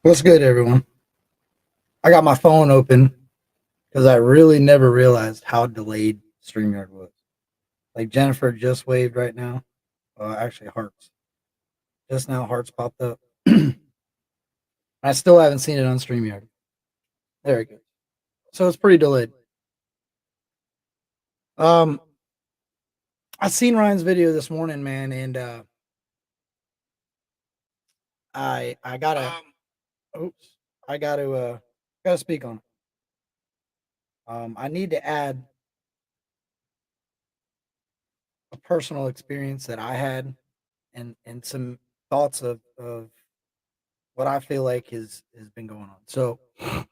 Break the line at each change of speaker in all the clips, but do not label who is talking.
What's good, everyone? I got my phone open because I really never realized how delayed StreamYard was. Like Jennifer just waved right now. Actually, hearts. Just now, hearts popped up. I still haven't seen it on StreamYard. There it goes. So it's pretty delayed. Um, I seen Ryan's video this morning, man, and I gotta. Oops, I gotta speak on it. I need to add a personal experience that I had and some thoughts of what I feel like has been going on. So I'm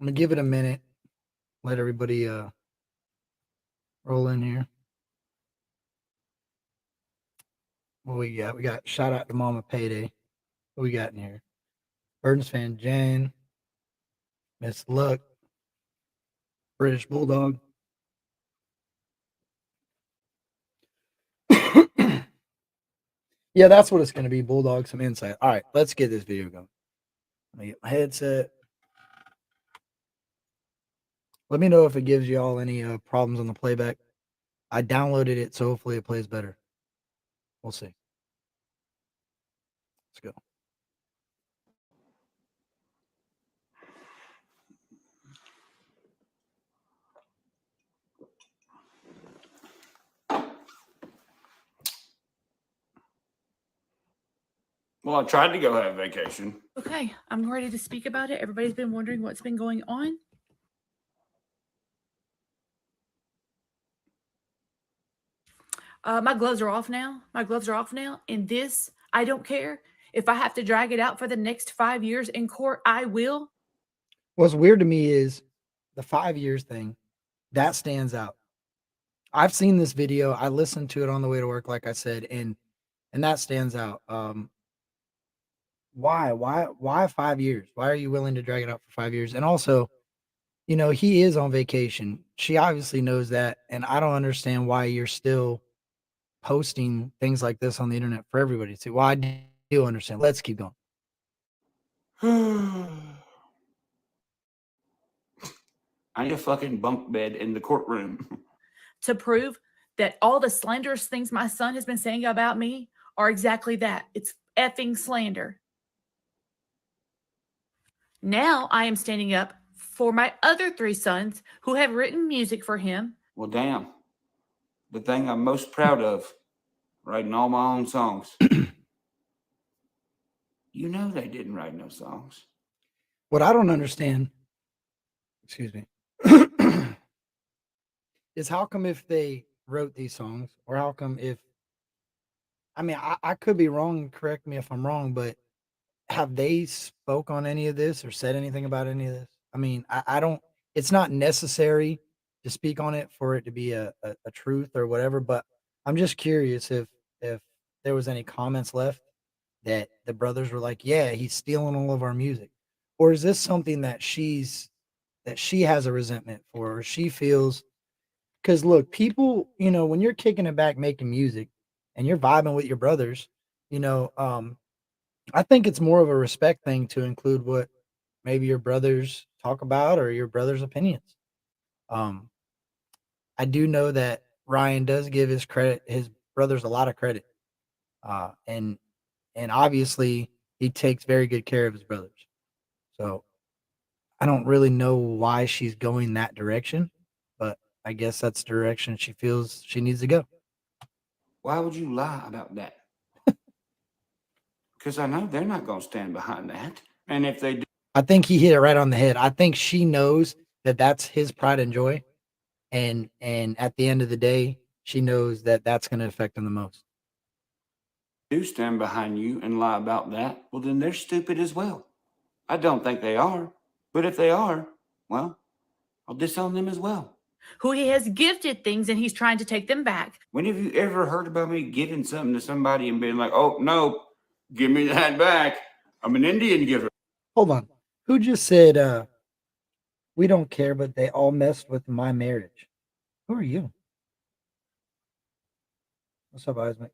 gonna give it a minute, let everybody roll in here. What we got? We got shout out to Mama Payday. What we got in here? Burns fan Jane, Miss Luck, British Bulldog. Yeah, that's what it's gonna be. Bulldog, some insight. All right, let's get this video going. Let me get my headset. Let me know if it gives you all any problems on the playback. I downloaded it, so hopefully it plays better. We'll see. Let's go.
Well, I tried to go have vacation.
Okay, I'm ready to speak about it. Everybody's been wondering what's been going on. My gloves are off now. And this, I don't care. If I have to drag it out for the next 5 years in court, I will.
What's weird to me is the 5 years thing that stands out. I've seen this video. I listened to it on the way to work, like I said, and that stands out. Why 5 years? Why are you willing to drag it out for 5 years? And also, he is on vacation. She obviously knows that, and I don't understand why you're still posting things like this on the internet for everybody to see. Well, I do understand. Let's keep going.
I need a fucking bunk bed in the courtroom.
To prove that all the slanderous things my son has been saying about me are exactly that. It's effing slander. Now I am standing up for my other three sons who have written music for him.
Well, damn. The thing I'm most proud of, writing all my own songs. You know they didn't write no songs.
What I don't understand, excuse me, is how come if they wrote these songs, or how come if I mean, I could be wrong. Correct me if I'm wrong, but have they spoke on any of this or said anything about any of this? I mean, I don't. It's not necessary to speak on it for it to be a truth or whatever. But I'm just curious if there was any comments left that the brothers were like, "Yeah, he's stealing all of our music," or is this something that she has a resentment for, or she feels because look, people, when you're kicking it back making music and you're vibing with your brothers, you know, um, I think it's more of a respect thing to include what maybe your brothers talk about or your brother's opinions. Um, I do know that Ryan does give his brothers a lot of credit. And obviously he takes very good care of his brothers. So I don't really know why she's going that direction, but I guess that's the direction she feels she needs to go.
Why would you lie about that? Because I know they're not going to stand behind that. And if they do,
I think he hit it right on the head. I think she knows that that's his pride and joy, and at the end of the day, she knows that that's going to affect him the most.
stand behind you and lie about that, well, then they're stupid as well. I don't think they are. But if they are, well, I'll disown them as well.
Who he has gifted things and he's trying to take them back.
When have you ever heard about me giving something to somebody and being like, oh, no, give me that back? I'm an Indian giver.
Hold on, who just said we don't care, but they all messed with my marriage? Who are you? What's up, Isaac?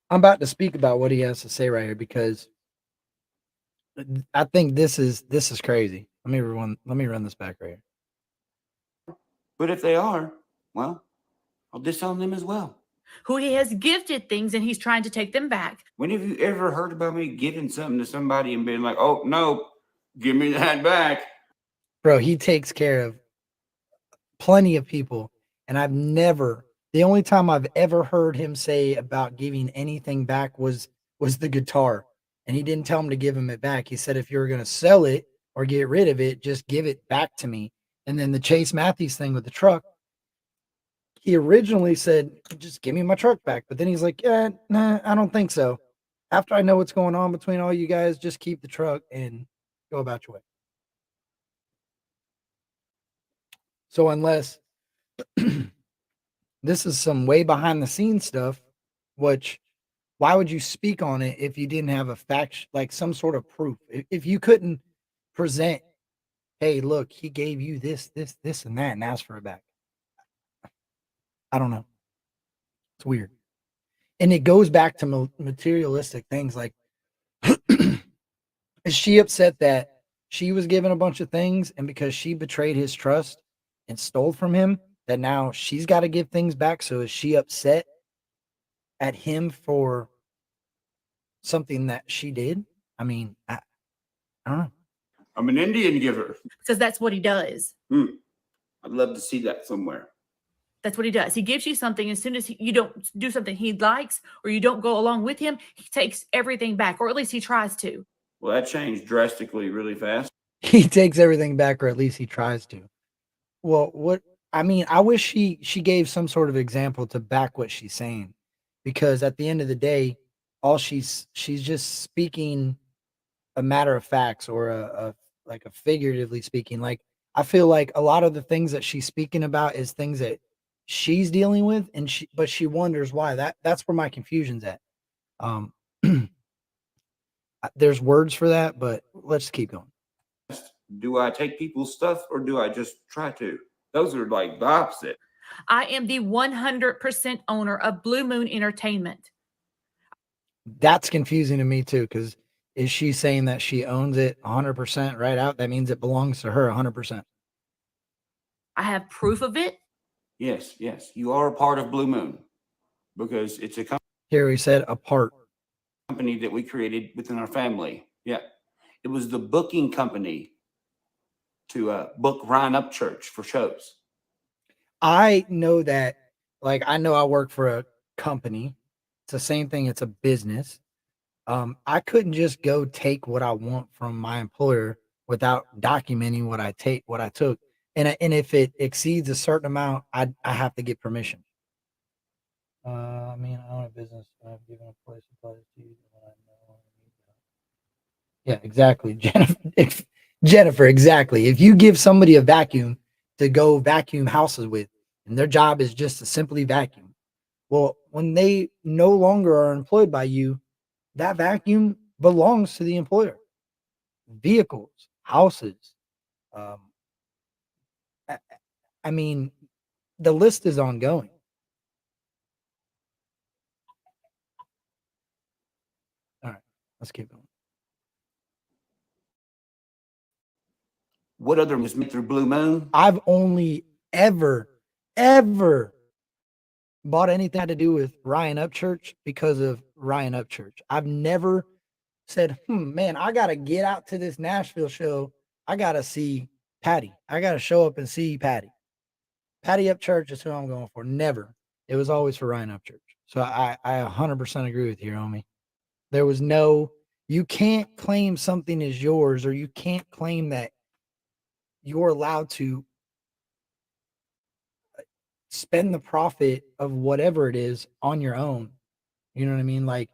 I'm about to speak about what he has to say right here because I think this is crazy. Let me run this back right here.
But if they are, well, I'll disown them as well.
Who he has gifted things and he's trying to take them back.
When have you ever heard about me giving something to somebody and being like, oh, no, give me that back?
Bro, he takes care of plenty of people. And the only time I've ever heard him say about giving anything back was the guitar. And he didn't tell him to give him it back. He said, if you were going to sell it or get rid of it, just give it back to me. And then the Chase Matthews thing with the truck, he originally said, just give me my truck back. But then he's like, yeah, nah, I don't think so. After I know what's going on between all you guys, just keep the truck and go about your way. So unless this is some way behind the scenes stuff, which why would you speak on it if you didn't have a fact, like some sort of proof? If you couldn't present, hey, look, he gave you this, and that, and ask for it back. I don't know. It's weird. And it goes back to materialistic things like, is she upset that she was given a bunch of things and because she betrayed his trust and stole from him, that now she's got to give things back? So is she upset at him for something that she did? I mean, I don't know.
I'm an Indian giver.
Because that's what he does.
I'd love to see that somewhere.
That's what he does. He gives you something. As soon as you don't do something he likes or you don't go along with him, he takes everything back, or at least he tries to.
Well, that changed drastically really fast.
He takes everything back, or at least he tries to. Well, I wish she gave some sort of example to back what she's saying, because at the end of the day, all she's just speaking a matter of facts, or a like a figuratively speaking. Like, I feel like a lot of the things that she's speaking about is things that she's dealing with, and but she wonders why. That's where my confusion's at. There's words for that, but let's keep going.
Do I take people's stuff or do I just try to? Those are like the opposite.
I am the 100% owner of Blue Moon Entertainment.
That's confusing to me too, because is she saying that she owns it 100% right out? That means it belongs to her 100%.
I have proof of it.
Yes, you are a part of Blue Moon because it's a
Here we said a part.
company that we created within our family. Yeah, it was the booking company to book Ryan Up Church for shows.
I know that, like, I know I work for a company. It's the same thing. It's a business. I couldn't just go take what I want from my employer without documenting what I took. And if it exceeds a certain amount, I have to get permission. I mean, I own a business. I've given a place supplies to you when I know. Yeah, exactly. Jennifer, exactly. If you give somebody a vacuum to go vacuum houses with, and their job is just to simply vacuum, well, when they no longer are employed by you, that vacuum belongs to the employer. Vehicles, houses. I mean, the list is ongoing. All right, let's keep going.
What other was made through Blue Moon?
I've only ever bought anything had to do with Ryan Upchurch because of Ryan Upchurch. I've never said, man, I got to get out to this Nashville show. I got to see Patty. I got to show up and see Patty. Patty Upchurch is who I'm going for. Never. It was always for Ryan Upchurch. So I 100% agree with you, homie. There was you can't claim something is yours, or you can't claim that you're allowed to spend the profit of whatever it is on your own. You know what I mean? Like,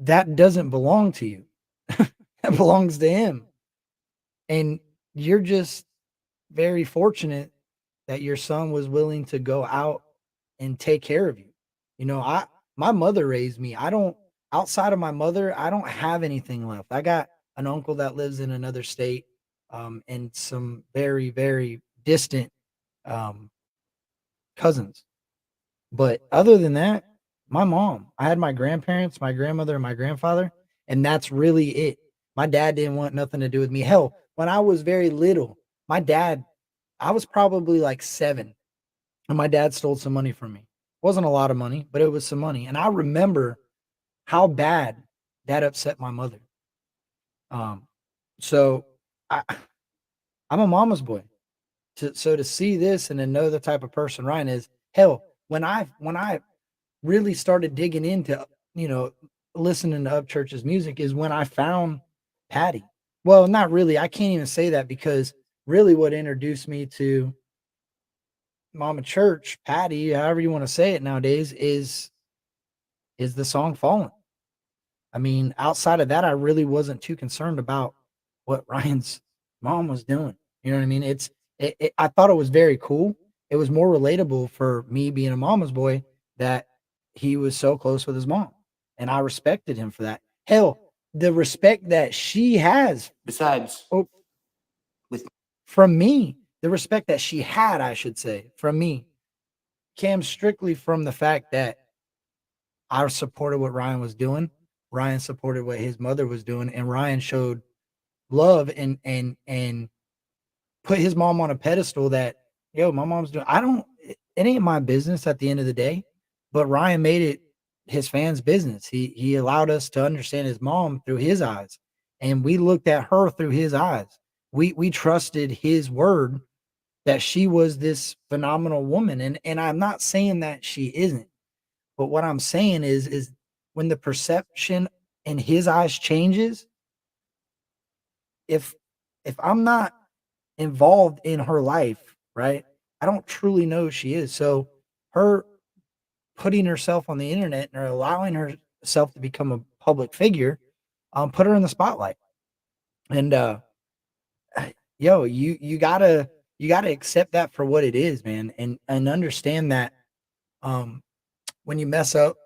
that doesn't belong to you. That belongs to him. And you're just very fortunate that your son was willing to go out and take care of you. You know, my mother raised me. Outside of my mother, I don't have anything left. I got an uncle that lives in another state, and some very, very distant cousins. But other than that, my mom. I had my grandparents, my grandmother, and my grandfather, and that's really it. My dad didn't want nothing to do with me. Hell, when I was very little, my dad, I was probably like 7, and my dad stole some money from me. Wasn't a lot of money, but it was some money. And I remember how bad that upset my mother. Um, so I, I'm a mama's boy. So to see this and to know the type of person Ryan is, hell, when I really started digging into, you know, listening to Upchurch's music is when I found Patty. Well, not really. I can't even say that because really what introduced me to Mama Church, Patty, however you want to say it nowadays, is the song Fallen. I mean, outside of that, I really wasn't too concerned about what Ryan's mom was doing. You know what I mean? I thought it was very cool. It was more relatable for me being a mama's boy that he was so close with his mom. And I respected him for that. Hell, the respect that she has
Besides,
oh,
with
from me, the respect that she had, I should say, from me, came strictly from the fact that I supported what Ryan was doing. Ryan supported what his mother was doing, and Ryan showed love and put his mom on a pedestal that, yo, my mom's doing. I don't. It ain't my business at the end of the day, but Ryan made it his fans' business. He allowed us to understand his mom through his eyes, and we looked at her through his eyes. We trusted his word that she was this phenomenal woman, and I'm not saying that she isn't. But what I'm saying is when the perception in his eyes changes, if if I'm not involved in her life, right? I don't truly know who she is. So her putting herself on the internet and allowing herself to become a public figure, put her in the spotlight. And yo, you gotta accept that for what it is, man, and understand that um when you mess up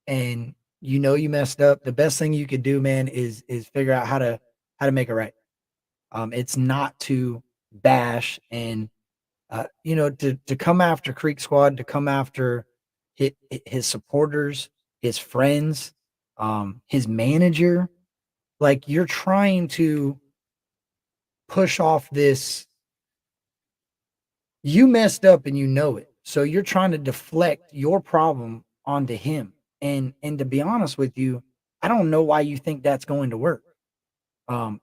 and you know you messed up, the best thing you could do, man, is figure out how to make it right. It's not to bash and to come after Creek Squad, to come after his supporters, his friends, his manager. Like you're trying to push off this. You messed up and you know it, so you're trying to deflect your problem onto him. And to be honest with you, I don't know why you think that's going to work. Um,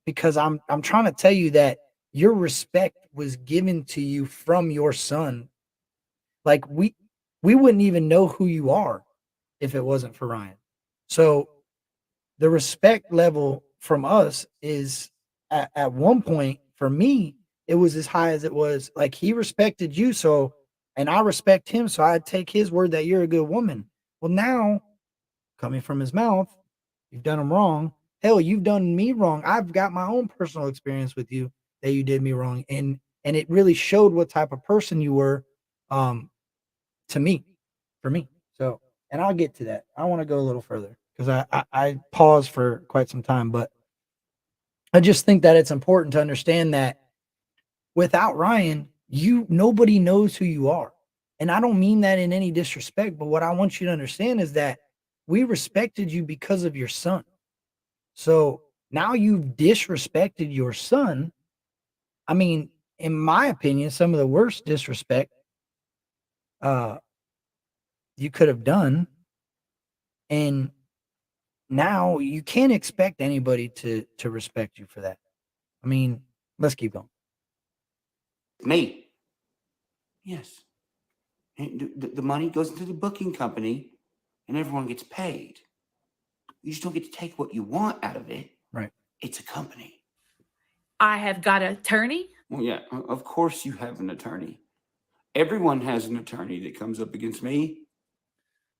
because I'm trying to tell you that your respect was given to you from your son. Like we wouldn't even know who you are if it wasn't for Ryan. So the respect level from us is at one point for me, it was as high as it was. Like he respected you, so and I respect him, so I'd take his word that you're a good woman. Well, now coming from his mouth, you've done him wrong. Hell, you've done me wrong. I've got my own personal experience with you that you did me wrong, and it really showed what type of person you were, um, to me, for me. So, and I'll get to that. I want to go a little further because I paused for quite some time, but I just think that it's important to understand that without Ryan, nobody knows who you are. And I don't mean that in any disrespect, but what I want you to understand is that we respected you because of your son. So now you've disrespected your son. I mean, in my opinion, some of the worst disrespect uh you could have done. And now you can't expect anybody to respect you for that. I mean, let's keep going.
me, yes. And the money goes into the booking company and everyone gets paid. You just don't get to take what you want out of it.
Right.
It's a company.
I have got an attorney.
Well, yeah, of course you have an attorney. Everyone has an attorney that comes up against me.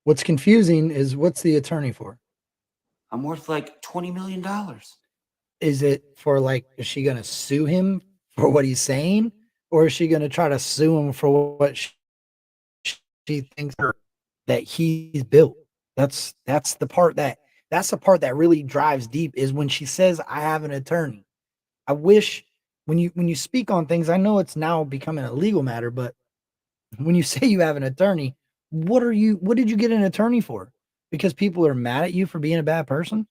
What's confusing is what's the attorney for?
I'm worth like $20 million.
Is it for like, is she going to sue him for what he's saying? Or is she going to try to sue him for what she thinks that he's built? That's the part that really drives deep is when she says, I have an attorney. I wish when you speak on things, I know it's now becoming a legal matter, but when you say you have an attorney, What did you get an attorney for? Because people are mad at you for being a bad person?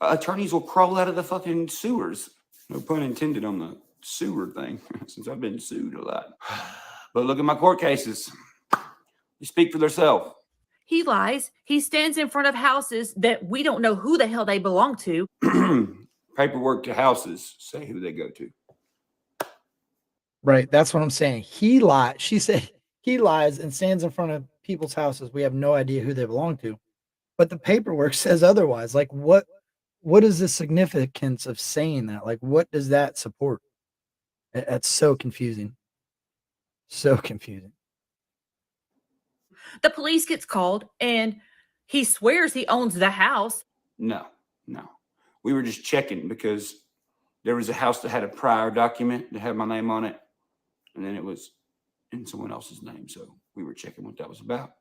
Attorneys will crawl out of the fucking sewers. No pun intended on the sewer thing, since I've been sued a lot. But look at my court cases. They speak for themselves.
He lies. He stands in front of houses that we don't know who the hell they belong to.
Paperwork to houses say who they go to.
Right. That's what I'm saying. He lied. She said he lies and stands in front of people's houses. We have no idea who they belong to. But the paperwork says otherwise. Like what is the significance of saying that? Like what does that support? That's so confusing. So confusing.
The police gets called and he swears he owns the house.
No. We were just checking because there was a house that had a prior document that had my name on it, and then it was in someone else's name. So we were checking what that was about.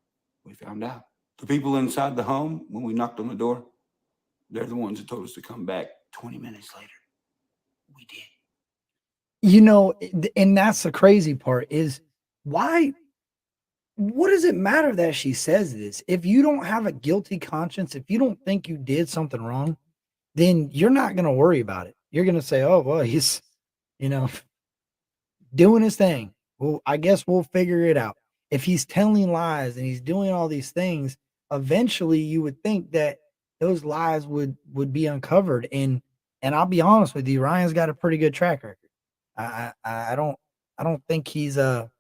We found out. The people inside the home, when we knocked on the door, they're the ones that told us to come back 20 minutes later. We did.
You know, and that's the crazy part is why what does it matter that she says this? If you don't have a guilty conscience, if you don't think you did something wrong, then you're not going to worry about it. You're going to say, oh, well, he's, doing his thing. Well, I guess we'll figure it out. If he's telling lies and he's doing all these things, eventually you would think that those lies would be uncovered. And I'll be honest with you, Ryan's got a pretty good track record. I don't think he's we'll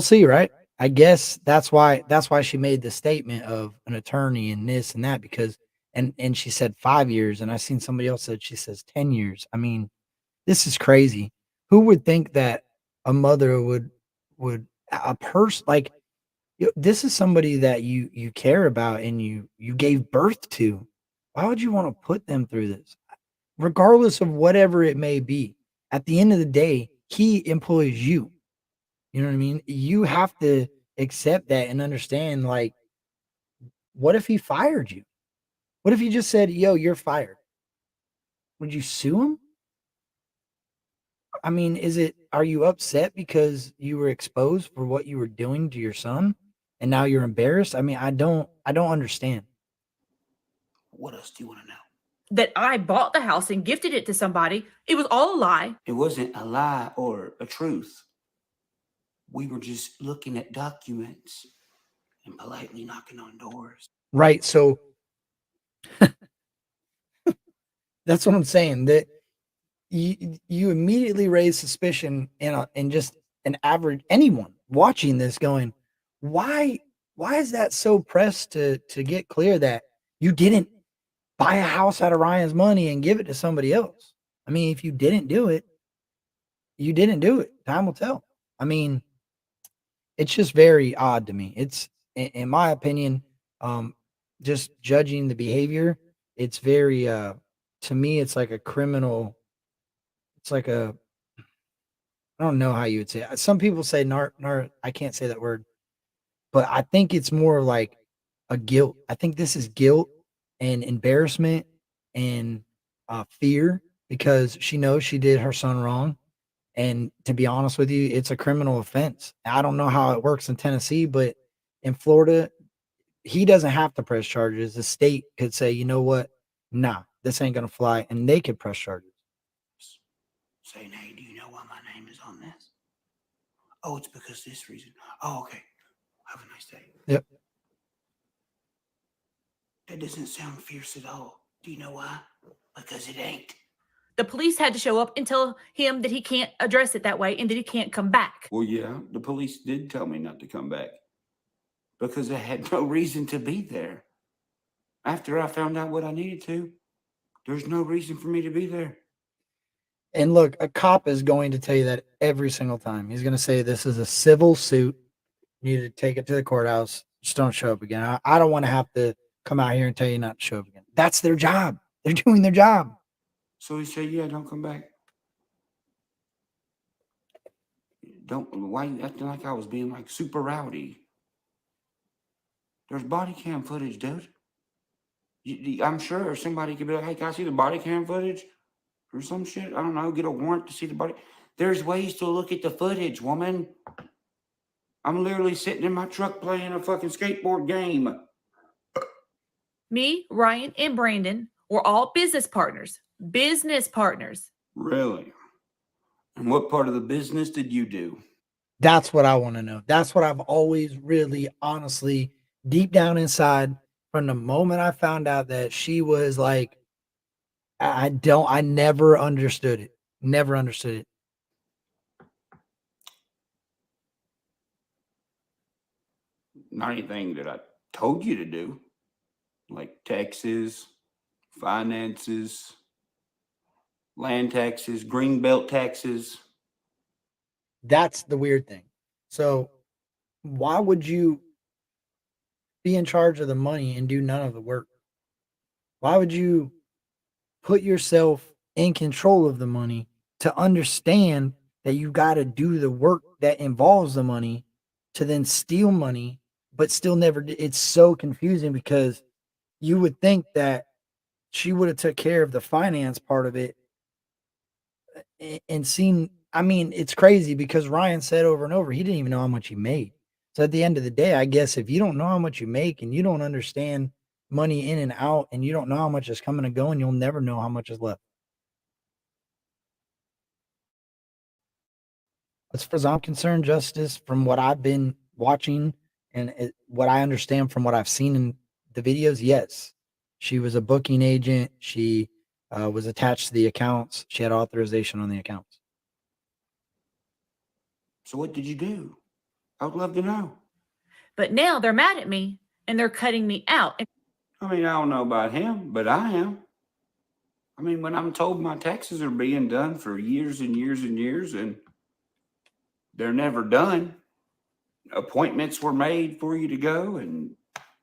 see, right? I guess that's why she made the statement of an attorney and this and that because and she said 5 years and I seen somebody else said she says 10 years. I mean, this is crazy. Who would think that a mother would a person like this is somebody that you care about and you gave birth to. Why would you want to put them through this? Regardless of whatever it may be. At the end of the day, he employs you. You know what I mean? You have to accept that and understand, like, what if he fired you? What if he just said, yo, you're fired? Would you sue him? I mean, are you upset because you were exposed for what you were doing to your son and now you're embarrassed? I mean, I don't understand.
What else do you want to know?
That I bought the house and gifted it to somebody. It was all a lie.
It wasn't a lie or a truth. We were just looking at documents and politely knocking on doors.
Right. So that's what I'm saying. That you immediately raise suspicion in just an average anyone watching this going, why is that so pressed to get clear that you didn't buy a house out of Ryan's money and give it to somebody else? I mean, if you didn't do it, you didn't do it. Time will tell. I mean, it's just very odd to me. It's in my opinion, just judging the behavior, it's very to me, it's like a criminal. It's like I don't know how you would say it. Some people say I can't say that word, but I think it's more like a guilt. I think this is guilt and embarrassment and fear because she knows she did her son wrong. And to be honest with you, it's a criminal offense. I don't know how it works in Tennessee, but in Florida, he doesn't have to press charges. The state could say, you know what? Nah, this ain't going to fly. And they could press charges.
Saying, hey, do you know why my name is on this? Oh, it's because this reason. Oh, okay. Have a nice day.
Yep.
That doesn't sound fierce at all. Do you know why? Because it ain't.
The police had to show up and tell him that he can't address it that way and that he can't come back.
Well, yeah, the police did tell me not to come back because I had no reason to be there. After I found out what I needed to, there's no reason for me to be there.
And look, a cop is going to tell you that every single time. He's going to say this is a civil suit. You need to take it to the courthouse. Just don't show up again. I don't want to have to come out here and tell you not to show up again. That's their job. They're doing their job.
So he said, yeah, don't come back. Why you acting like I was being like super rowdy? There's body cam footage, dude. I'm sure somebody could be like, hey, can I see the body cam footage? Or some shit. I don't know. Get a warrant to see the body. There's ways to look at the footage, woman. I'm literally sitting in my truck playing a fucking skateboard game.
Me, Ryan, and Brandon were all business partners. Business partners.
Really? And what part of the business did you do?
That's what I want to know. That's what I've always really, honestly, deep down inside, from the moment I found out that she was like, I never understood it. Never understood it.
Not anything that I told you to do, like taxes, finances, land taxes, green belt taxes.
That's the weird thing. So why would you be in charge of the money and do none of the work? Why would you put yourself in control of the money to understand that you got to do the work that involves the money to then steal money, but still never? It's so confusing because you would think that she would have took care of the finance part of it and seen. I mean, it's crazy because Ryan said over and over he didn't even know how much he made. So at the end of the day, I guess if you don't know how much you make and you don't understand money in and out and you don't know how much is coming and going, you'll never know how much is left. As far as I'm concerned, Justice, from what I've been watching and what I understand from what I've seen in the videos, yes, she was a booking agent. She was attached to the accounts. She had authorization on the accounts.
So what did you do? I would love to know.
But now they're mad at me and they're cutting me out.
I mean, I don't know about him, but I am. I mean, when I'm told my taxes are being done for years and years and years and they're never done, appointments were made for you to go and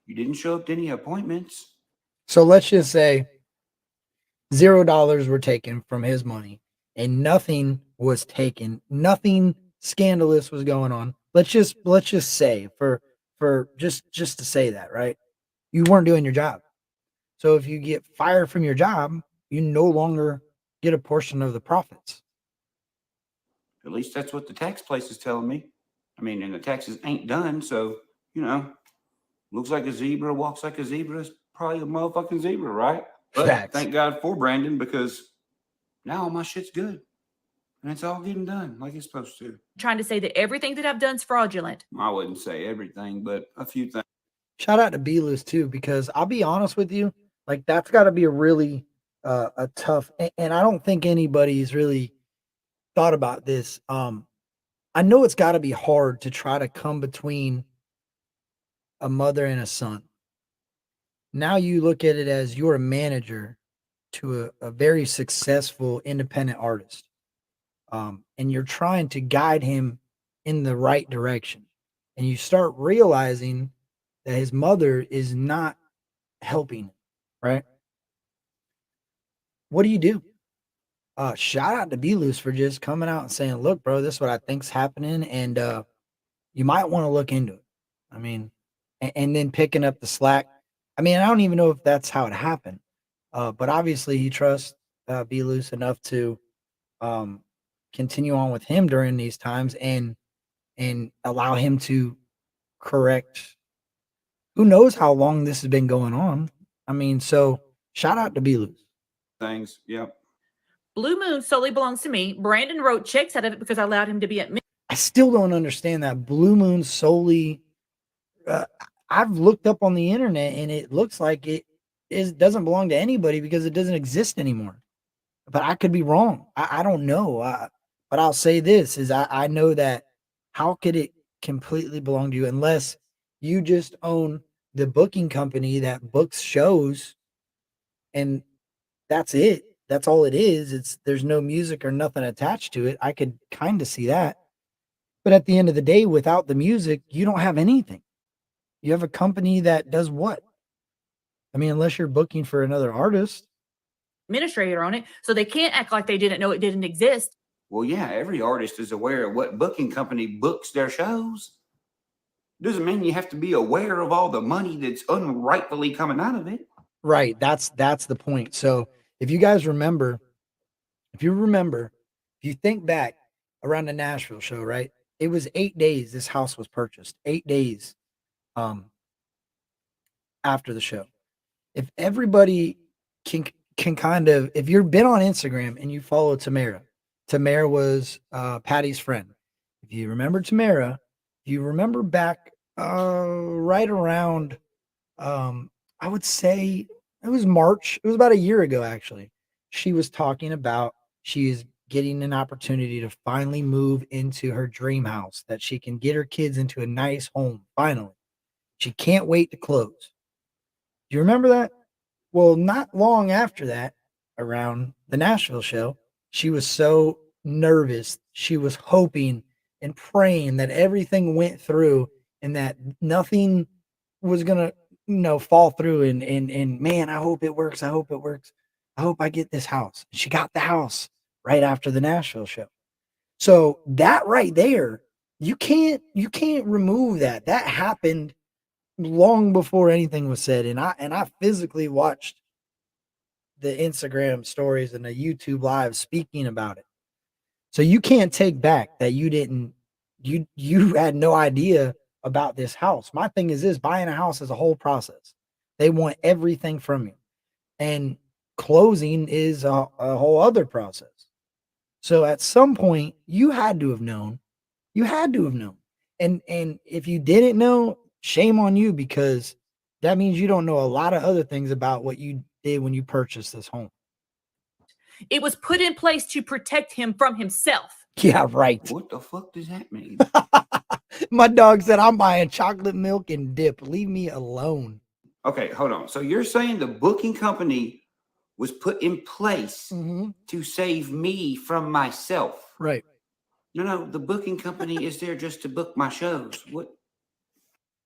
you didn't show up to any appointments.
So let's just say $0 were taken from his money and nothing was taken. Nothing scandalous was going on. Let's just say for just to say that, right? You weren't doing your job. So if you get fired from your job, you no longer get a portion of the profits.
At least that's what the tax place is telling me. I mean, and the taxes ain't done, so, you know, looks like a zebra, walks like a zebra, is probably a motherfucking zebra, right? But
Facts.
thank God for Brandon, because now all my shit's good. And it's all getting done like it's supposed to.
Trying to say that everything that I've done is fraudulent.
I wouldn't say everything, but a few things.
Shout out to B-Luz too, because I'll be honest with you, like that's got to be a really a tough, and I don't think anybody's really thought about this. I know it's got to be hard to try to come between a mother and a son. Now you look at it as you're a manager to a very successful independent artist. And you're trying to guide him in the right direction. And you start realizing that his mother is not helping, right? What do? Shout out to B-Luz for just coming out and saying, look, bro, this is what I think's happening. And you might want to look into it. I mean, and then picking up the slack. I mean, I don't even know if that's how it happened. But obviously he trusts B-Luz enough to continue on with him during these times and allow him to correct. Who knows how long this has been going on? I mean, so shout out to B-Luz.
Things, yep.
Blue Moon solely belongs to me. Brandon wrote checks out of it because I allowed him to be at me.
I still don't understand that. Blue Moon solely. I've looked up on the internet and it looks like it doesn't belong to anybody because it doesn't exist anymore. But I could be wrong. I don't know. But I'll say this is I know that how could it completely belong to you unless you just own the booking company that books shows and that's it. That's all it is. There's no music or nothing attached to it. I could kind of see that. But at the end of the day, without the music, you don't have anything. You have a company that does what? I mean, unless you're booking for another artist.
Administrator on it, so they can't act like they didn't know it didn't exist.
Well, yeah, every artist is aware of what booking company books their shows. Doesn't mean you have to be aware of all the money that's unrightfully coming out of it.
Right. That's the point. So if you guys remember, if you think back, around the Nashville show, right? It was 8 days this house was purchased. 8 days after the show. If everybody can kind of, if you've been on Instagram and you follow Tamara, Tamara was Patty's friend. If you remember Tamara, you remember back right around I would say it was March. It was about a year ago, actually. She was talking about she is getting an opportunity to finally move into her dream house, that she can get her kids into a nice home. Finally, she can't wait to close. Do you remember that? Well, not long after that, around the Nashville show, she was so nervous. She was hoping and praying that everything went through and that nothing was gonna, fall through. And man, I hope it works. I hope it works. I hope I get this house. She got the house right after the Nashville show. So that right there, you can't remove that. That happened long before anything was said. And I physically watched the Instagram stories and the YouTube live speaking about it. So you can't take back that you had no idea about this house. My thing is this: buying a house is a whole process. They want everything from you. And closing is a whole other process. So at some point you had to have known. You had to have known. And if you didn't know, shame on you, because that means you don't know a lot of other things about what you did when you purchased this home.
It was put in place to protect him from himself.
Yeah, right.
What the fuck does that mean?
My dog said, I'm buying chocolate milk and dip. Leave me alone.
Okay, hold on. So you're saying the booking company was put in place to save me from myself?
Right.
No, the booking company is there just to book my shows. What?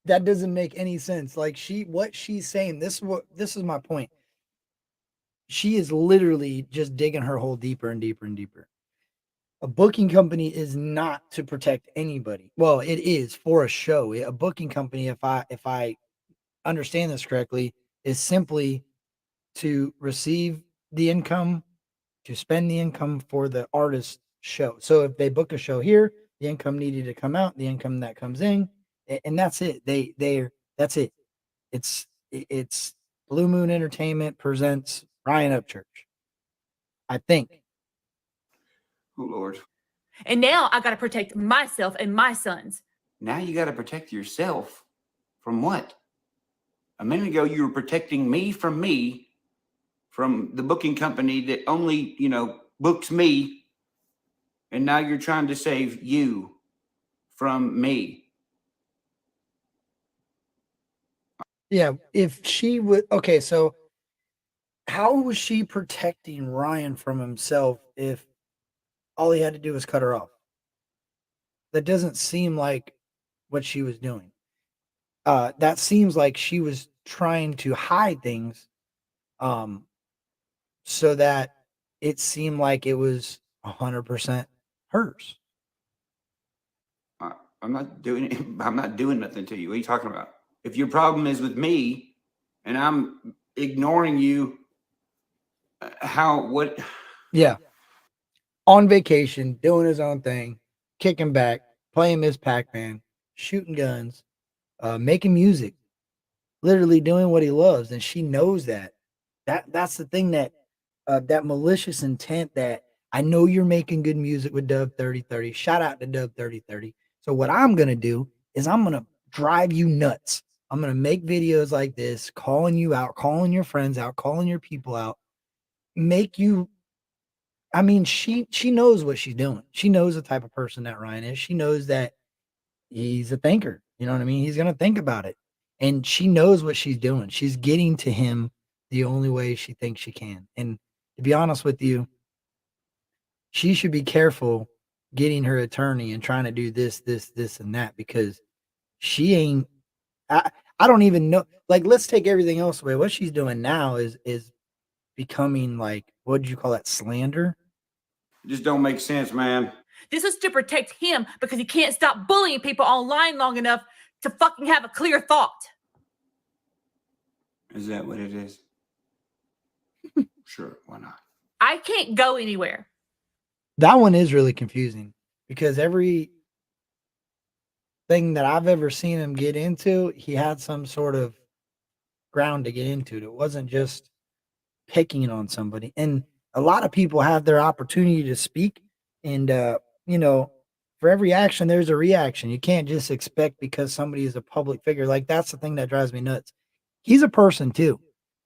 That doesn't make any sense. Like what she's saying, this is my point. She is literally just digging her hole deeper and deeper and deeper. A booking company is not to protect anybody. Well, it is for a show. A booking company, if I understand this correctly, is simply to receive the income, to spend the income for the artist show. So if they book a show here, the income needed to come out, the income that comes in, and that's it. That's it. It's Blue Moon Entertainment presents Ryan Upchurch. I think.
Oh Lord.
And now I got to protect myself and my sons.
Now you got to protect yourself from what? A minute ago you were protecting me from the booking company that only, books me, and now you're trying to save you from me.
Yeah, if she would, okay, so how was she protecting Ryan from himself if all he had to do was cut her off? That doesn't seem like what she was doing. That seems like she was trying to hide things, so that it seemed like it was 100% hers.
I'm not doing it. I'm not doing nothing to you. What are you talking about? If your problem is with me and I'm ignoring you, what?
Yeah. On vacation, doing his own thing, kicking back, playing Miss Pac-Man, shooting guns, making music, literally doing what he loves. And she knows that. That's the thing, that that malicious intent, that I know you're making good music with Dub 3030. Shout out to Dub 3030. So what I'm going to do is I'm going to drive you nuts. I'm going to make videos like this, calling you out, calling your friends out, calling your people out, make you. I mean, she knows what she's doing. She knows the type of person that Ryan is. She knows that he's a thinker. You know what I mean? He's going to think about it. And she knows what she's doing. She's getting to him the only way she thinks she can. And to be honest with you, she should be careful getting her attorney and trying to do this, and that, because she ain't, I don't even know. Like, let's take everything else away. What she's doing now is becoming, like, what did you call that? Slander?
It just don't make sense, man.
This is to protect him because he can't stop bullying people online long enough to fucking have a clear thought.
Is that what it is? Sure, why not?
I can't go anywhere.
That one is really confusing, because every thing that I've ever seen him get into, he had some sort of ground to get into. It wasn't just picking on somebody. And a lot of people have their opportunity to speak. And, you know, for every action, there's a reaction. You can't just expect because somebody is a public figure. Like, that's the thing that drives me nuts. He's a person too.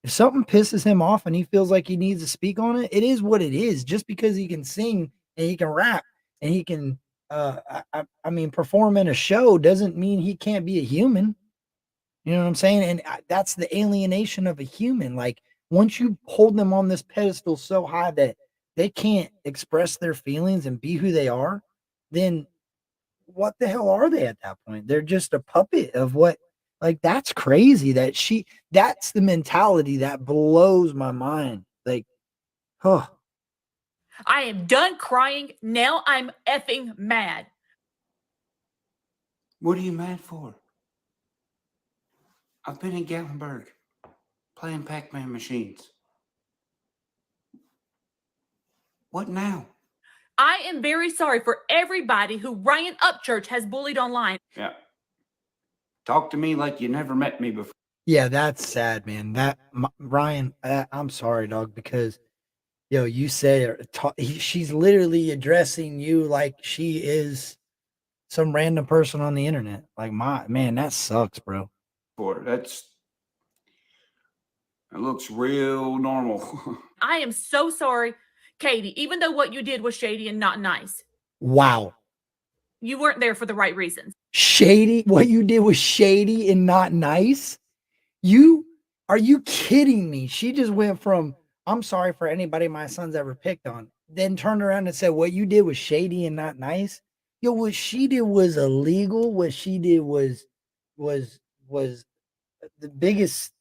If something pisses him off and he feels like he needs to speak on it, it is what it is. Just because he can sing and he can rap and he can, I mean, perform in a show doesn't mean he can't be a human. You know what I'm saying? And that's the alienation of a human. Like, once you hold them on this pedestal so high that they can't express their feelings and be who they are, then what the hell are they at that point? They're just a puppet of what, like, that's crazy that's the mentality that blows my mind. Like, oh,
I am done crying. Now I'm effing mad.
What are you mad for? I've been in Gatlinburg playing Pac-Man machines. What now?
I am very sorry for everybody who Ryan Upchurch has bullied online.
Yeah. Talk to me like you never met me before.
yeah, that's sad, man. Ryan, I'm sorry, dog, because yo, you said she's literally addressing you like she is some random person on the internet. Like, my man, that sucks, bro.
That looks real normal.
I am so sorry, Katie, even though what you did was shady and not nice.
Wow.
You weren't there for the right reasons.
Shady? What you did was shady and not nice? Are you kidding me? She just went from, I'm sorry for anybody my son's ever picked on, then turned around and said, what you did was shady and not nice. Yo, what she did was illegal. What she did was the biggest,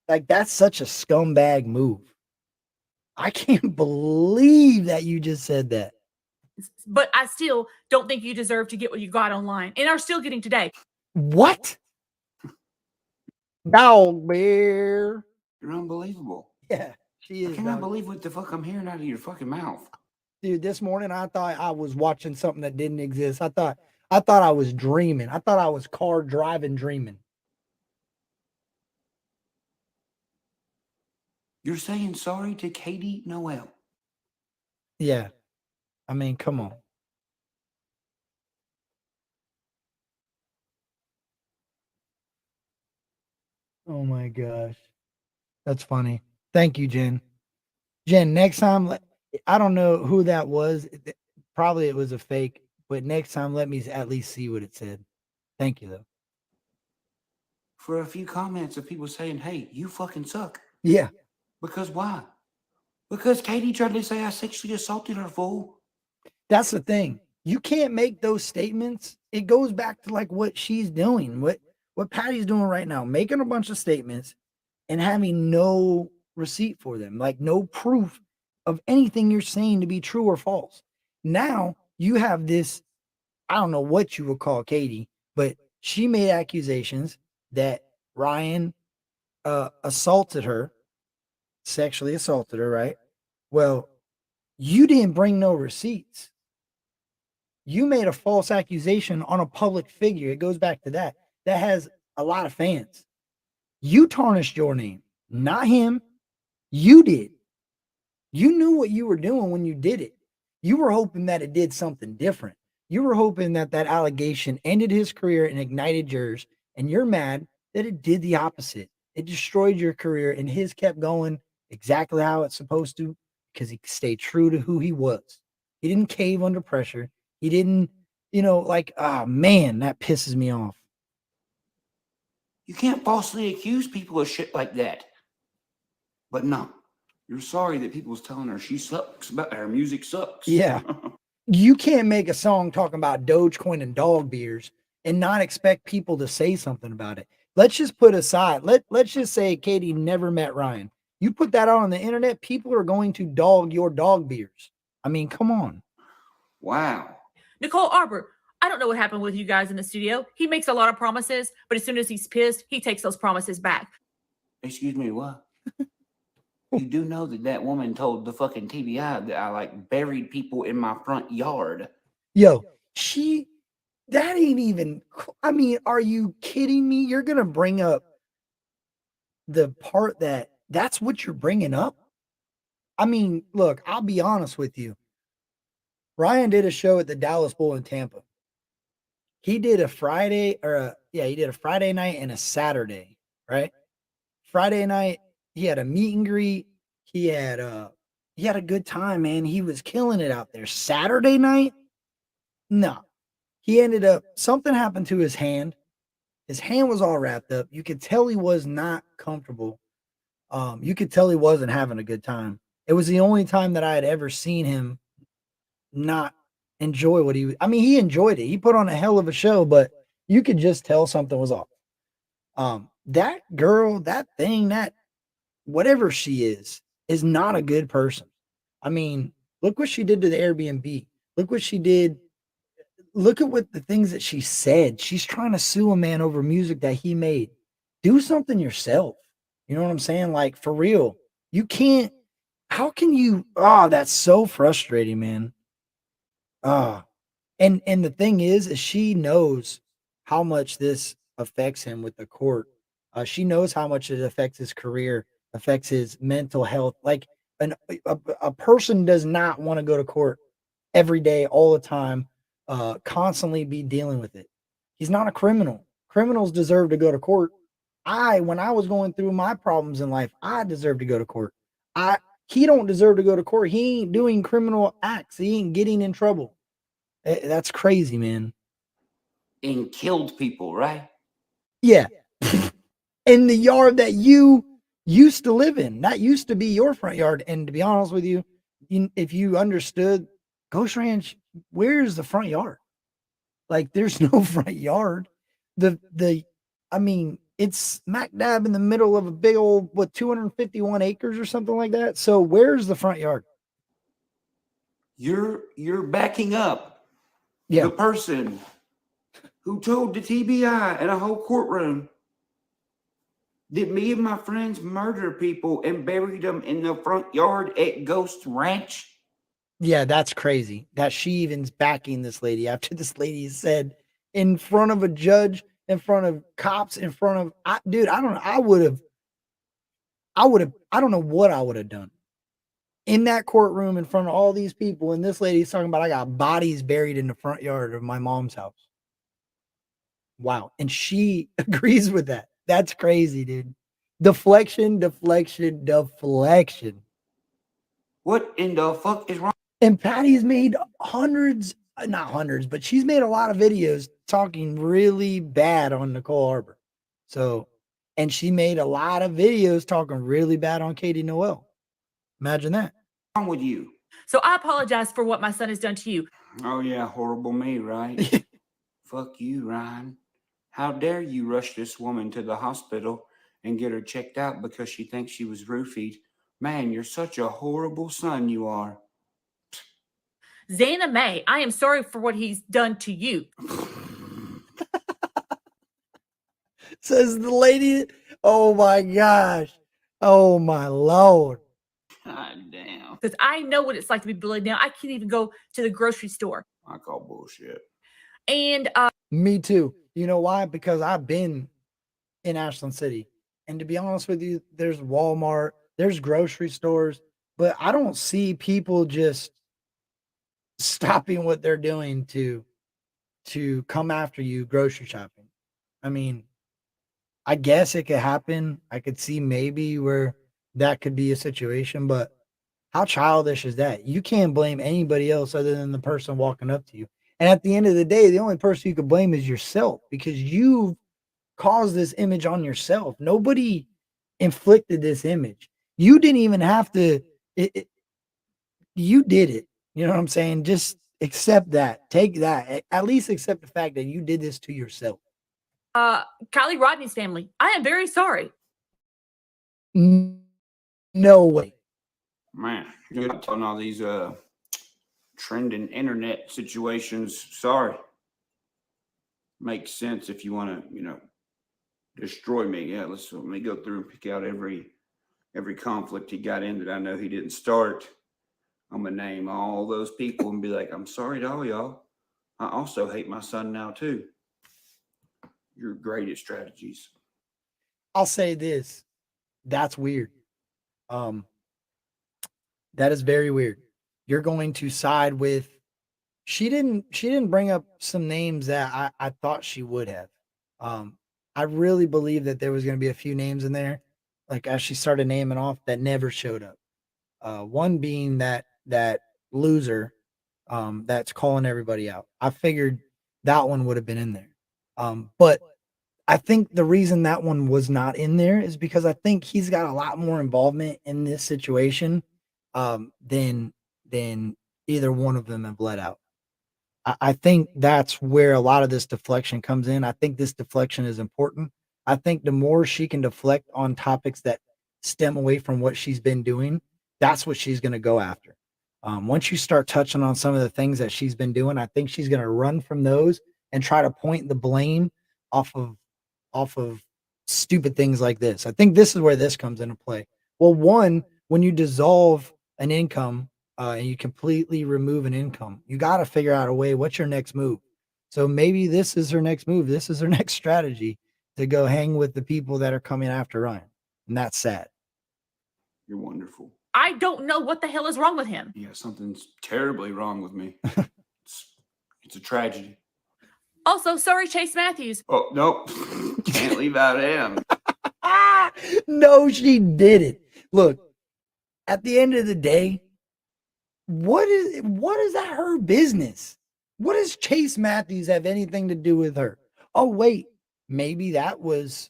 like, that's such a scumbag move. I can't believe that you just said that.
But I still don't think you deserve to get what you got online and are still getting today.
What? Dog bear.
You're unbelievable.
Yeah, she
I
is.
cannot
dog.
believe what the fuck I'm hearing out of your fucking mouth.
Dude, this morning I thought I was watching something that didn't exist. I thought I was dreaming. I thought I was car driving dreaming.
You're saying sorry to Katie Noel.
Yeah. I mean, come on. Oh my gosh. That's funny. Thank you, Jen. Jen, next time, I don't know who that was. Probably it was a fake, but next time let me at least see what it said. Thank you, though.
For a few comments of people saying, hey, you fucking suck.
Yeah.
Because why? Because Katie tried to say I sexually assaulted her, fool.
That's the thing. You can't make those statements. It goes back to like what she's doing, what Patty's doing right now, making a bunch of statements and having no receipt for them, like no proof of anything you're saying to be true or false. Now you have this, I don't know what you would call Katie, but she made accusations that Ryan assaulted her, sexually assaulted her, right? Well, you didn't bring no receipts. You made a false accusation on a public figure. It goes back to that. That has a lot of fans. You tarnished your name, not him. You did. You knew what you were doing when you did it. You were hoping that it did something different. You were hoping that that allegation ended his career and ignited yours. And you're mad that it did the opposite. It destroyed your career and his kept going exactly how it's supposed to because he stayed true to who he was. He didn't cave under pressure. He didn't, like, oh man, that pisses me off.
You can't falsely accuse people of shit like that. But no, you're sorry that people was telling her she sucks, but her music sucks.
Yeah. You can't make a song talking about Dogecoin and dog beers and not expect people to say something about it. Let's just put aside, let's just say Katie never met Ryan. You put that out on the internet, people are going to dog your dog beers. I mean, come on.
Wow.
Nicole Arbor, I don't know what happened with you guys in the studio. He makes a lot of promises, but as soon as he's pissed, he takes those promises back.
Excuse me, what? You do know that woman told the fucking TBI that I like buried people in my front yard.
Yo, that ain't even, I mean, are you kidding me? You're going to bring up the part that's what you're bringing up? I mean, look, I'll be honest with you. Ryan did a show at the Dallas Bowl in Tampa. He did a Friday he did a Friday night and a Saturday, right? Friday night, he had a meet and greet. He had a good time, man. He was killing it out there. Saturday night, no. He ended up something happened to his hand. His hand was all wrapped up. You could tell he was not comfortable. You could tell he wasn't having a good time. It was the only time that I had ever seen him not enjoy what he I mean, he enjoyed it. He put on a hell of a show, but you could just tell something was off. That girl, that thing, that whatever she is not a good person. I mean, look what she did to the Airbnb. Look what she did. Look at what the things that she said. She's trying to sue a man over music that he made. Do something yourself. You know what I'm saying? Like, for real. You can't, how can you, that's so frustrating, man. And the thing is she knows how much this affects him with the court. She knows how much it affects his career, affects his mental health. Like a person does not want to go to court every day, all the time, constantly be dealing with it. He's not a criminal. Criminals deserve to go to court. When I was going through my problems in life, I deserve to go to court. He don't deserve to go to court. He ain't doing criminal acts. He ain't getting in trouble. That's crazy, man.
And killed people, right?
Yeah. In the yard that you used to live in. That used to be your front yard. And to be honest with you, if you understood Ghost Ranch, where's the front yard? Like, there's no front yard. I mean, it's smack dab in the middle of a big old, 251 acres or something like that. So where's the front yard?
You're backing up
Yeah.
the person who told the TBI in a whole courtroom that me and my friends murdered people and buried them in the front yard at Ghost Ranch.
Yeah, that's crazy that she even's backing this lady after this lady said in front of a judge, in front of cops, in front of, dude, I don't know. I don't know what I would have done in that courtroom in front of all these people. And this lady's talking about, I got bodies buried in the front yard of my mom's house. Wow. And she agrees with that. That's crazy, dude. Deflection.
What in the fuck is wrong?
And Patty's made not hundreds, but she's made a lot of videos talking really bad on Nicole Arbor. So, and she made a lot of videos talking really bad on Katie Noel. Imagine that.
What's wrong with you?
So I apologize for what my son has done to you.
Oh yeah, horrible me, right? Fuck you, Ryan. How dare you rush this woman to the hospital and get her checked out because she thinks she was roofied? Man, you're such a horrible son, you are.
Xana May, I am sorry for what he's done to you.
Says the lady. Oh my gosh. Oh my Lord.
God damn.
Because I know what it's like to be bullied now. I can't even go to the grocery store.
I call bullshit.
And
Me too. You know why? Because I've been in Ashland City. And to be honest with you, there's Walmart, there's grocery stores, but I don't see people just stopping what they're doing to come after you grocery shopping. I mean, I guess it could happen. I could see maybe where that could be a situation, but how childish is that? You can't blame anybody else other than the person walking up to you. And at the end of the day, the only person you could blame is yourself because you've caused this image on yourself. Nobody inflicted this image. You didn't even have to, you did it. You know what I'm saying? Just accept that. Take that. At least accept the fact that you did this to yourself.
Kylie Rodney's family, I am very sorry.
No way.
Man, you're not telling all these trending internet situations. Sorry. Makes sense if you want to, destroy me. Yeah, let me go through and pick out every conflict he got in that I know he didn't start. I'm gonna name all those people and be like, I'm sorry to all y'all. I also hate my son now too. You're great at strategies.
I'll say this. That's weird. That is very weird. You're going to side with she didn't bring up some names that I thought she would have. I really believe that there was going to be a few names in there, like as she started naming off, that never showed up. One being that loser, that's calling everybody out. I figured that one would have been in there. But I think the reason that one was not in there is because I think he's got a lot more involvement in this situation, than either one of them have let out. I think that's where a lot of this deflection comes in. I think this deflection is important. I think the more she can deflect on topics that stem away from what she's been doing, that's what she's going to go after. Once you start touching on some of the things that she's been doing, I think she's going to run from those and try to point the blame off of stupid things like this. I think this is where this comes into play. Well, one, when you dissolve an income, and you completely remove an income, you got to figure out a way. What's your next move? So maybe this is her next move. This is her next strategy to go hang with the people that are coming after Ryan. And that's sad.
You're wonderful.
I don't know what the hell is wrong with him.
Yeah, something's terribly wrong with me. It's a tragedy.
Also, sorry, Chase Matthews.
Oh, nope. Can't leave out him.
No, she didn't. Look, at the end of the day, what is that her business? What does Chase Matthews have anything to do with her? Oh, wait, maybe that was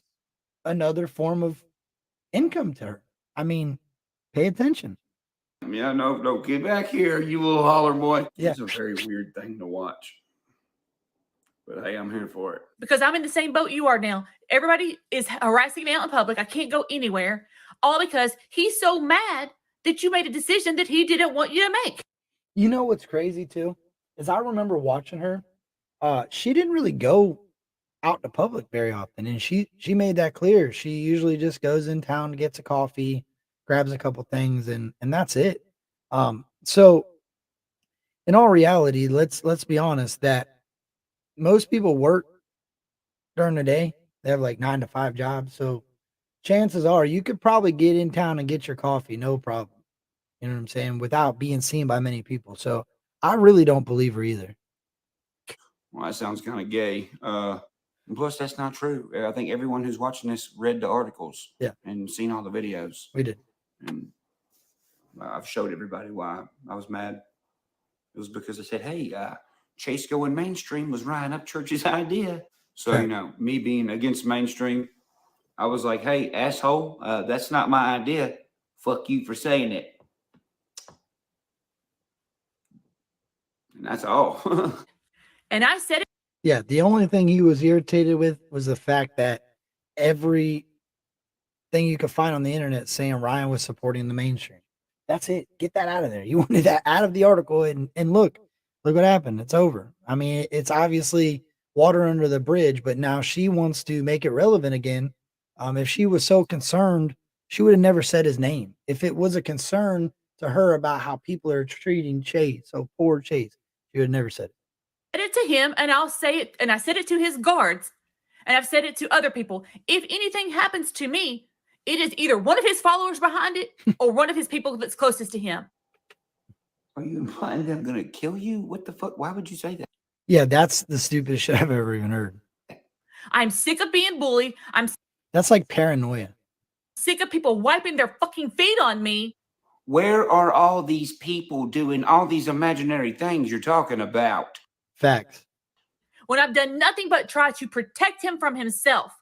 another form of income to her. I mean, pay attention.
Yeah, no, get back here, you little holler boy.
Yeah.
It's a very weird thing to watch. But hey, I'm here for it.
Because I'm in the same boat you are now. Everybody is harassing me out in public. I can't go anywhere. All because he's so mad that you made a decision that he didn't want you to make.
You know what's crazy too? Is I remember watching her. She didn't really go out to public very often. And she made that clear. She usually just goes in town, gets a coffee, grabs a couple things, and that's it. So in all reality, let's be honest that most people work during the day. They have like 9 to 5 jobs. So chances are you could probably get in town and get your coffee, no problem. You know what I'm saying? Without being seen by many people. So I really don't believe her either.
Well, that sounds kind of gay. And plus, that's not true. I think everyone who's watching this read the articles,
Yeah,
and seen all the videos.
we did.
And I've showed everybody why I was mad. It was because I said, hey, Chase going mainstream was Ryan Upchurch's idea. So,
Correct.
Me being against mainstream, I was like, hey, asshole, that's not my idea. Fuck you for saying it. And that's all.
And I said it.
Yeah, the only thing he was irritated with was the fact that every thing you could find on the internet saying Ryan was supporting the mainstream. That's it. Get that out of there. You wanted that out of the article, and look what happened. It's over. I mean, it's obviously water under the bridge, but now she wants to make it relevant again. If she was so concerned, she would have never said his name. If it was a concern to her about how people are treating Chase, so poor Chase, she would have never said
it to him, and I'll say it, and I said it to his guards, and I've said it to other people. If anything happens to me, it is either one of his followers behind it or one of his people that's closest to him.
Are you implying they're going to kill you? What the fuck? Why would you say that?
Yeah, that's the stupidest shit I've ever even heard.
I'm sick of being bullied.
That's like paranoia.
Sick of people wiping their fucking feet on me.
Where are all these people doing all these imaginary things you're talking about?
Facts.
When I've done nothing but try to protect him from himself.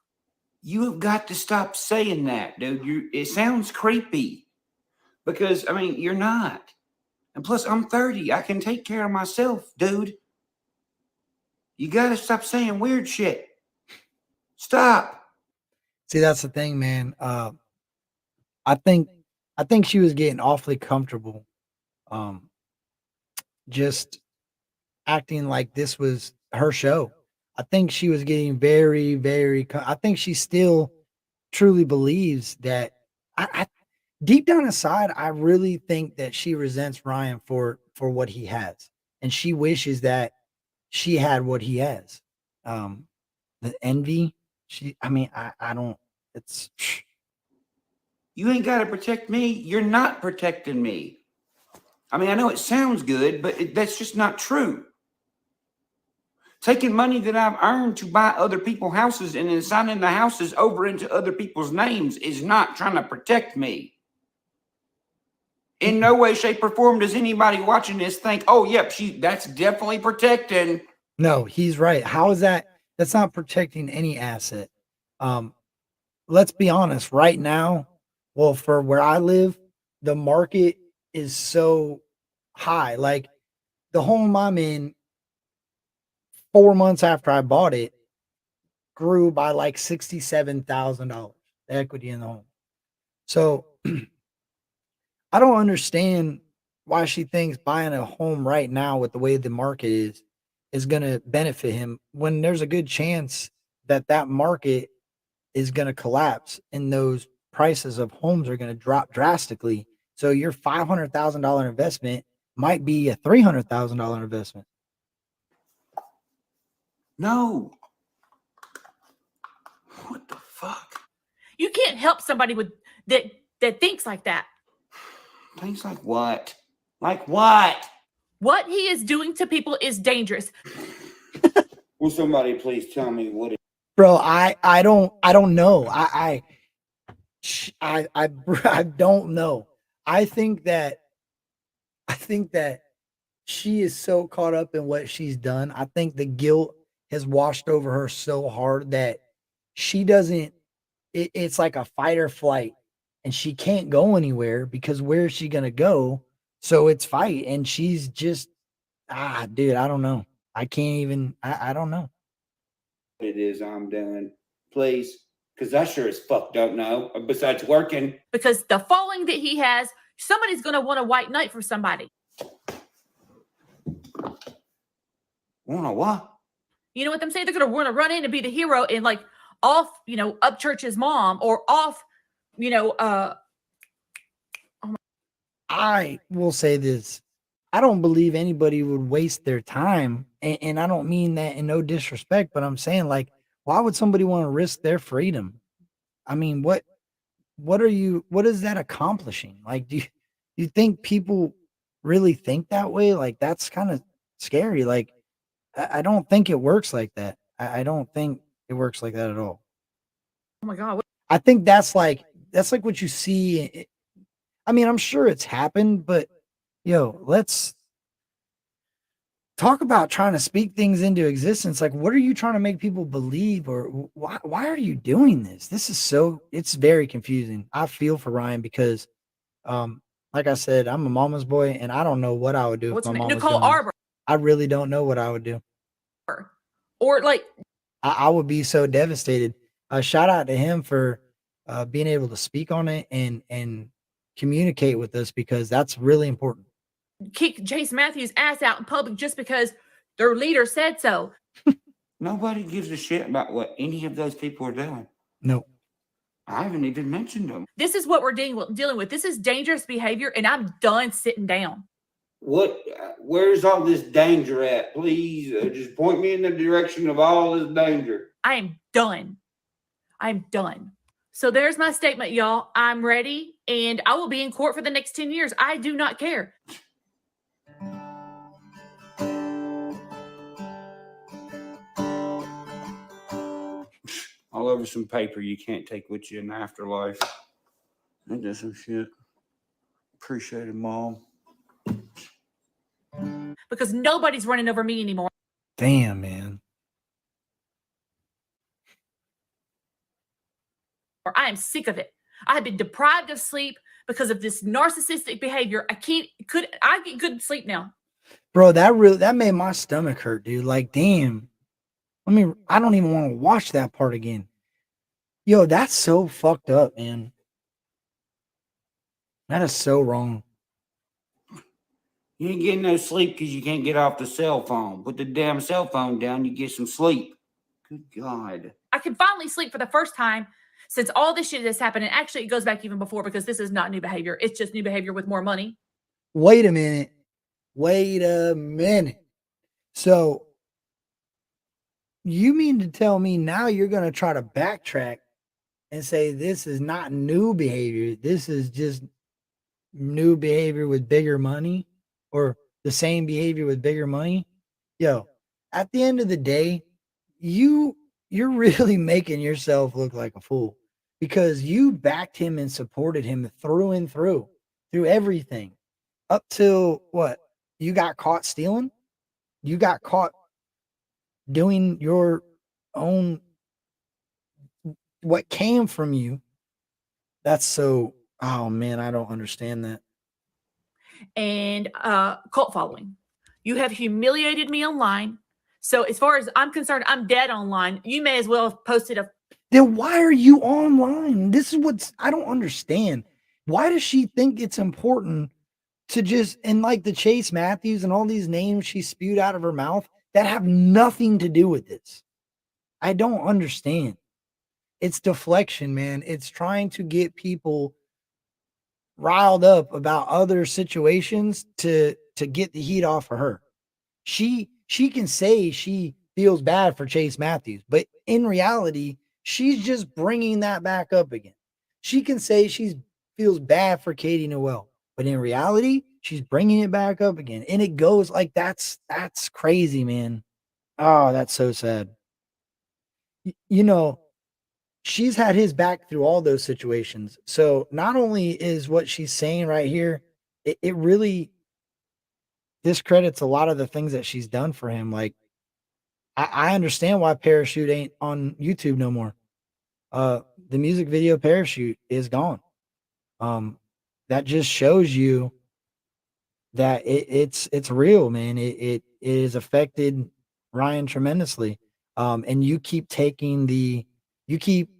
You have got to stop saying that, dude. It sounds creepy. Because, I mean, you're not. And plus, I'm 30. I can take care of myself, dude. You got to stop saying weird shit. Stop.
See, that's the thing, man. I think she was getting awfully comfortable, just acting like this was her show. I think she was getting very, very. I think she still truly believes that. I deep down inside, I really think that she resents Ryan for what he has, and she wishes that she had what he has. The envy. I don't. It's
You ain't got to protect me. You're not protecting me. I mean, I know it sounds good, but that's just not true. Taking money that I've earned to buy other people's houses and then signing the houses over into other people's names is not trying to protect me. In no way, shape, or form does anybody watching this think, oh, yep, that's definitely protecting.
no. He's right. How is that? That's not protecting any asset. Let's be honest. Right now, well, for where I live, the market is so high. Like the home I'm in, 4 months after I bought it, grew by like $67,000. The equity in the home. So I don't understand why she thinks buying a home right now with the way the market is going to benefit him when there's a good chance that that market is going to collapse and those prices of homes are going to drop drastically. So your $500,000 investment might be a $300,000 investment.
No. What the fuck?
You can't help somebody with that thinks like that.
Things like what? Like what?
What he is doing to people is dangerous.
Will somebody please tell me what it
Bro, I don't know. I don't know. I think that she is so caught up in what she's done. I think the guilt has washed over her so hard that she doesn't it's like a fight or flight and she can't go anywhere because where is she going to go? So it's fight and she's just dude, I don't know. I can't even I don't know.
is I'm doing, please. Because I sure as fuck don't know, besides working.
Because the following that he has, somebody's going to want a white knight for somebody.
Want a what?
You know what I'm saying? They're going to want to run in and be the hero and like off, up church's mom or off,
I will say this. I don't believe anybody would waste their time. And I don't mean that in no disrespect, but I'm saying like, why would somebody want to risk their freedom? I mean, what is that accomplishing? Like, do you think people really think that way? Like, that's kind of scary. Like, I don't think it works like that. I don't think it works like that at all.
oh my God.
I think that's like what you see. I mean, I'm sure it's happened, but let's talk about trying to speak things into existence. Like, what are you trying to make people believe, or why are you doing this? It's very confusing. I feel for Ryan because, like I said, I'm a mama's boy, and I don't know what I would do
What's
if my
her
mom
name?
was
Nicole
doing this.
Arbor.
I really don't know what I would do.
Or like,
I would be so devastated. Shout out to him for being able to speak on it and communicate with us because that's really important.
kick Chase Matthews' ass out in public just because their leader said so.
Nobody gives a shit about what any of those people are doing.
No.
I haven't even mentioned them.
This is what we're dealing with. This is dangerous behavior, and I'm done sitting down.
What? Where's all this danger at? Please, just point me in the direction of all this danger.
I am done. I'm done. So there's my statement, y'all. I'm ready, and I will be in court for the next 10 years. I do not care.
All over some paper you can't take with you in the afterlife. Ain't that some shit? Appreciate it, Mom.
Because nobody's running over me anymore.
Damn, man.
I am sick of it. I have been deprived of sleep because of this narcissistic behavior. I get good sleep now.
Bro, that made my stomach hurt, dude. Like, damn. I don't even want to watch that part again. Yo, that's so fucked up, man. That is so wrong.
You ain't getting no sleep because you can't get off the cell phone. Put the damn cell phone down, you get some sleep. Good God.
I can finally sleep for the first time since all this shit has happened. And actually, it goes back even before because this is not new behavior. It's just new behavior with more money.
Wait a minute. So you mean to tell me now you're going to try to backtrack and say this is not new behavior. This is just new behavior with bigger money, or the same behavior with bigger money? Yo, at the end of the day, you you're really making yourself look like a fool, because you backed him and supported him through and through everything up till what? You got caught stealing? You got caught doing your own, what came from you. That's so, oh man, I don't understand that.
And cult following. You have humiliated me online. So as far as I'm concerned, I'm dead online. You may as well have posted a
Then why are you online? This is what's, I don't understand. Why does she think it's important to just, and like the Chase Matthews and all these names she spewed out of her mouth that have nothing to do with this? I don't understand. It's deflection, man. It's trying to get people riled up about other situations to get the heat off of her. She can say she feels bad for Chase Matthews, but in reality, she's just bringing that back up again. She can say she feels bad for Katie Noel, but in reality, she's bringing it back up again, and it goes like that's crazy, man. Oh, that's so sad. You know, she's had his back through all those situations. So not only is what she's saying right here, it really discredits a lot of the things that she's done for him. Like, I understand why Parachute ain't on YouTube no more. The music video Parachute is gone. That just shows you that it's real, man. It has affected Ryan tremendously. And you keep taking you keep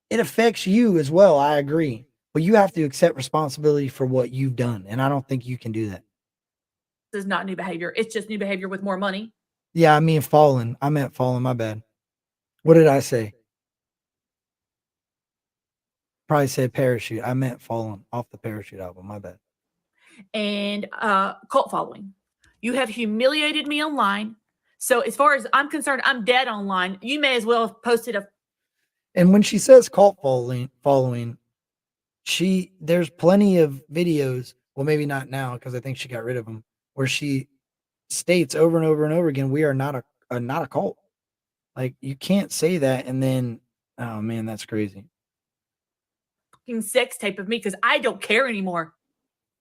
it affects you as well. I agree, but you have to accept responsibility for what you've done, and I don't think you can do that.
this is not new behavior. It's just new behavior with more money.
Yeah, I mean fallen. I meant fallen. My bad. What did I say? Probably said parachute. I meant fallen off the Parachute album. My bad.
And cult following. You have humiliated me online. So as far as I'm concerned, I'm dead online. You may as well have posted a
And when she says cult following, there's plenty of videos. Well, maybe not now because I think she got rid of them. Where she states over and over and over again, "We are not a cult." Like, you can't say that and then, oh man, that's crazy.
fucking sex tape of me because I don't care anymore.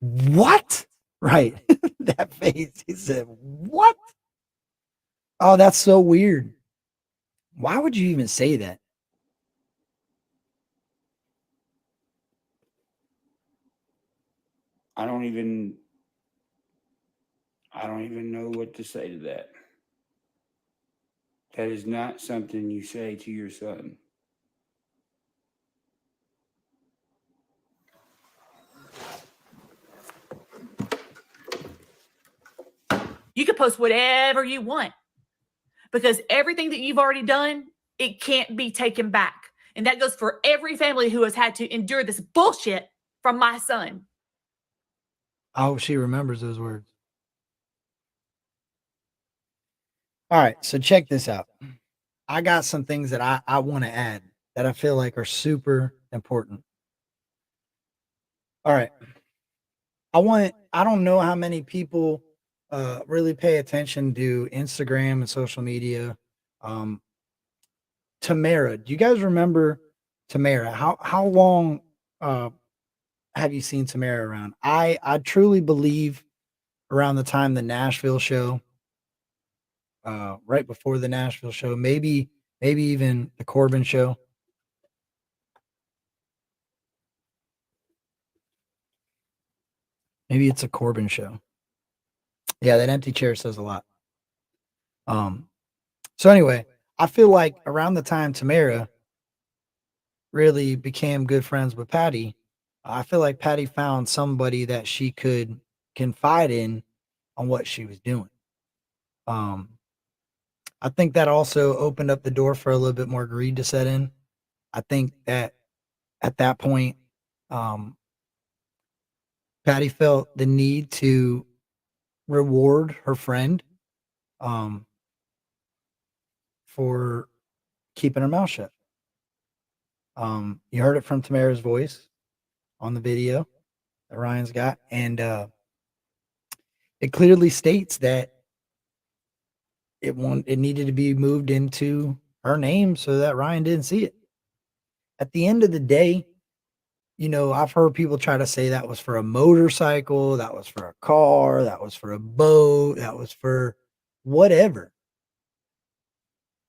What? Right. That face. He said, "What?" Oh, that's so weird. Why would you even say that?
I don't even know what to say to that. That is not something you say to your son.
You can post whatever you want because everything that you've already done, it can't be taken back. And that goes for every family who has had to endure this bullshit from my son.
I hope she remembers those words. All right, so check this out. I got some things that I want to add that I feel like are super important. All right. I don't know how many people really pay attention to Instagram and social media. Um, Tamara, do you guys remember Tamara? How long have you seen Tamara around? I truly believe around the time the Nashville show, right before the Nashville show, maybe even the Corbin show. Maybe it's a Corbin show. Yeah, that empty chair says a lot. So anyway, I feel like around the time Tamara really became good friends with Patty, I feel like Patty found somebody that she could confide in on what she was doing. Um, I think that also opened up the door for a little bit more greed to set in. I think that at that point, um, Patty felt the need to reward her friend. for keeping her mouth shut. You heard it from Tamara's voice on the video that Ryan's got, and it clearly states that it needed to be moved into her name so that Ryan didn't see it. At the end of the day, you know, I've heard people try to say that was for a motorcycle, that was for a car, that was for a boat, that was for whatever.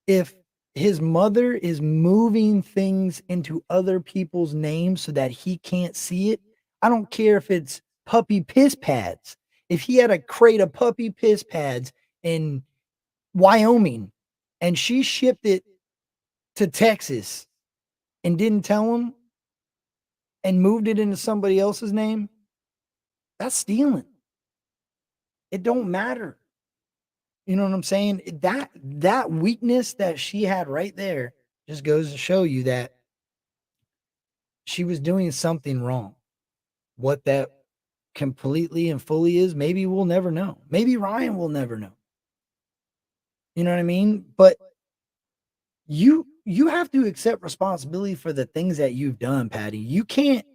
If his mother is moving things into other people's names so that he can't see it, I don't care if it's puppy piss pads. If he had a crate of puppy piss pads in Wyoming and she shipped it to Texas and didn't tell him and moved it into somebody else's name, that's stealing. It don't matter. You know what I'm saying? That weakness that she had right there just goes to show you that she was doing something wrong. What that completely and fully is, maybe we'll never know. Maybe Ryan will never know. You know what I mean? But you have to accept responsibility for the things that you've done, Patty. You can't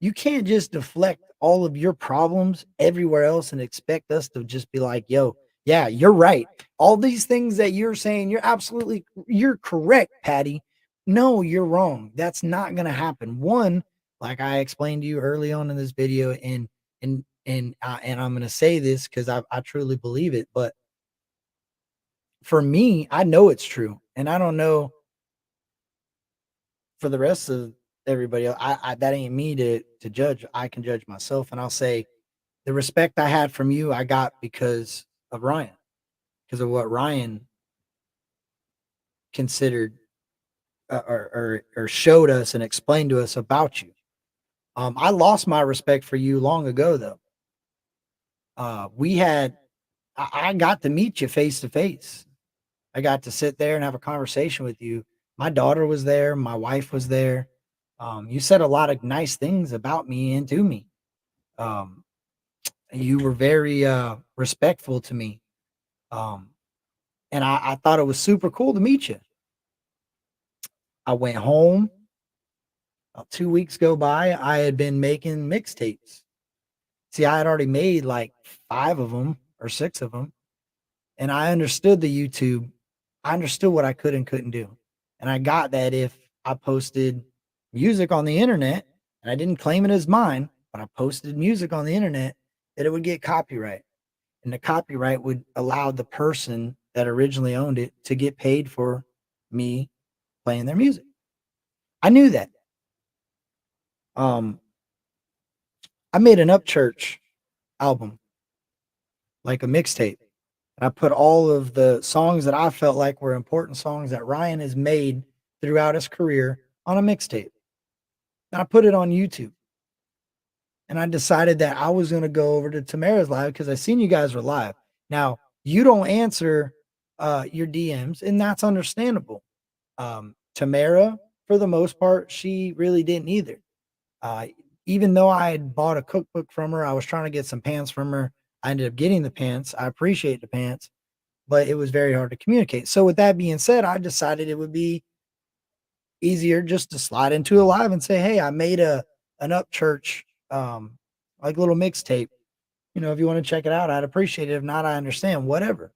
just deflect all of your problems everywhere else and expect us to just be like, yo, yeah, you're right. All these things that you're saying, you're correct, Patty. No, you're wrong. That's not going to happen. One, like I explained to you early on in this video, and I'm going to say this because I truly believe it, but for me, I know it's true, and I don't know for the rest of everybody else. I that ain't me to judge. I can judge myself, and I'll say the respect I had from you, I got because of Ryan, because of what Ryan considered or showed us and explained to us about you. I lost my respect for you long ago, though. I got to meet you face to face. I got to sit there and have a conversation with you. My daughter was there. My wife was there. You said a lot of nice things about me and to me. You were very respectful to me. And I thought it was super cool to meet you. I went home. About 2 weeks go by. I had been making mixtapes. See, I had already made like 5 of them or 6 of them. And I understood the YouTube. I understood what I could and couldn't do. And I got that if I posted music on the internet, and I didn't claim it as mine, but I posted music on the internet, that it would get copyright. And the copyright would allow the person that originally owned it to get paid for me playing their music. I knew that. I made an Upchurch album, like a mixtape. And I put all of the songs that I felt like were important songs that Ryan has made throughout his career on a mixtape. And I put it on YouTube. And I decided that I was going to go over to Tamara's live because I seen you guys were live. Now, you don't answer your DMs, and that's understandable. Tamara, for the most part, she really didn't either. Even though I had bought a cookbook from her, I was trying to get some pants from her. I ended up getting the pants. I appreciate the pants, but it was very hard to communicate. So with that being said, I decided it would be easier just to slide into a live and say, hey, I made an Upchurch like little mixtape. You know, if you want to check it out, I'd appreciate it. If not, I understand. Whatever.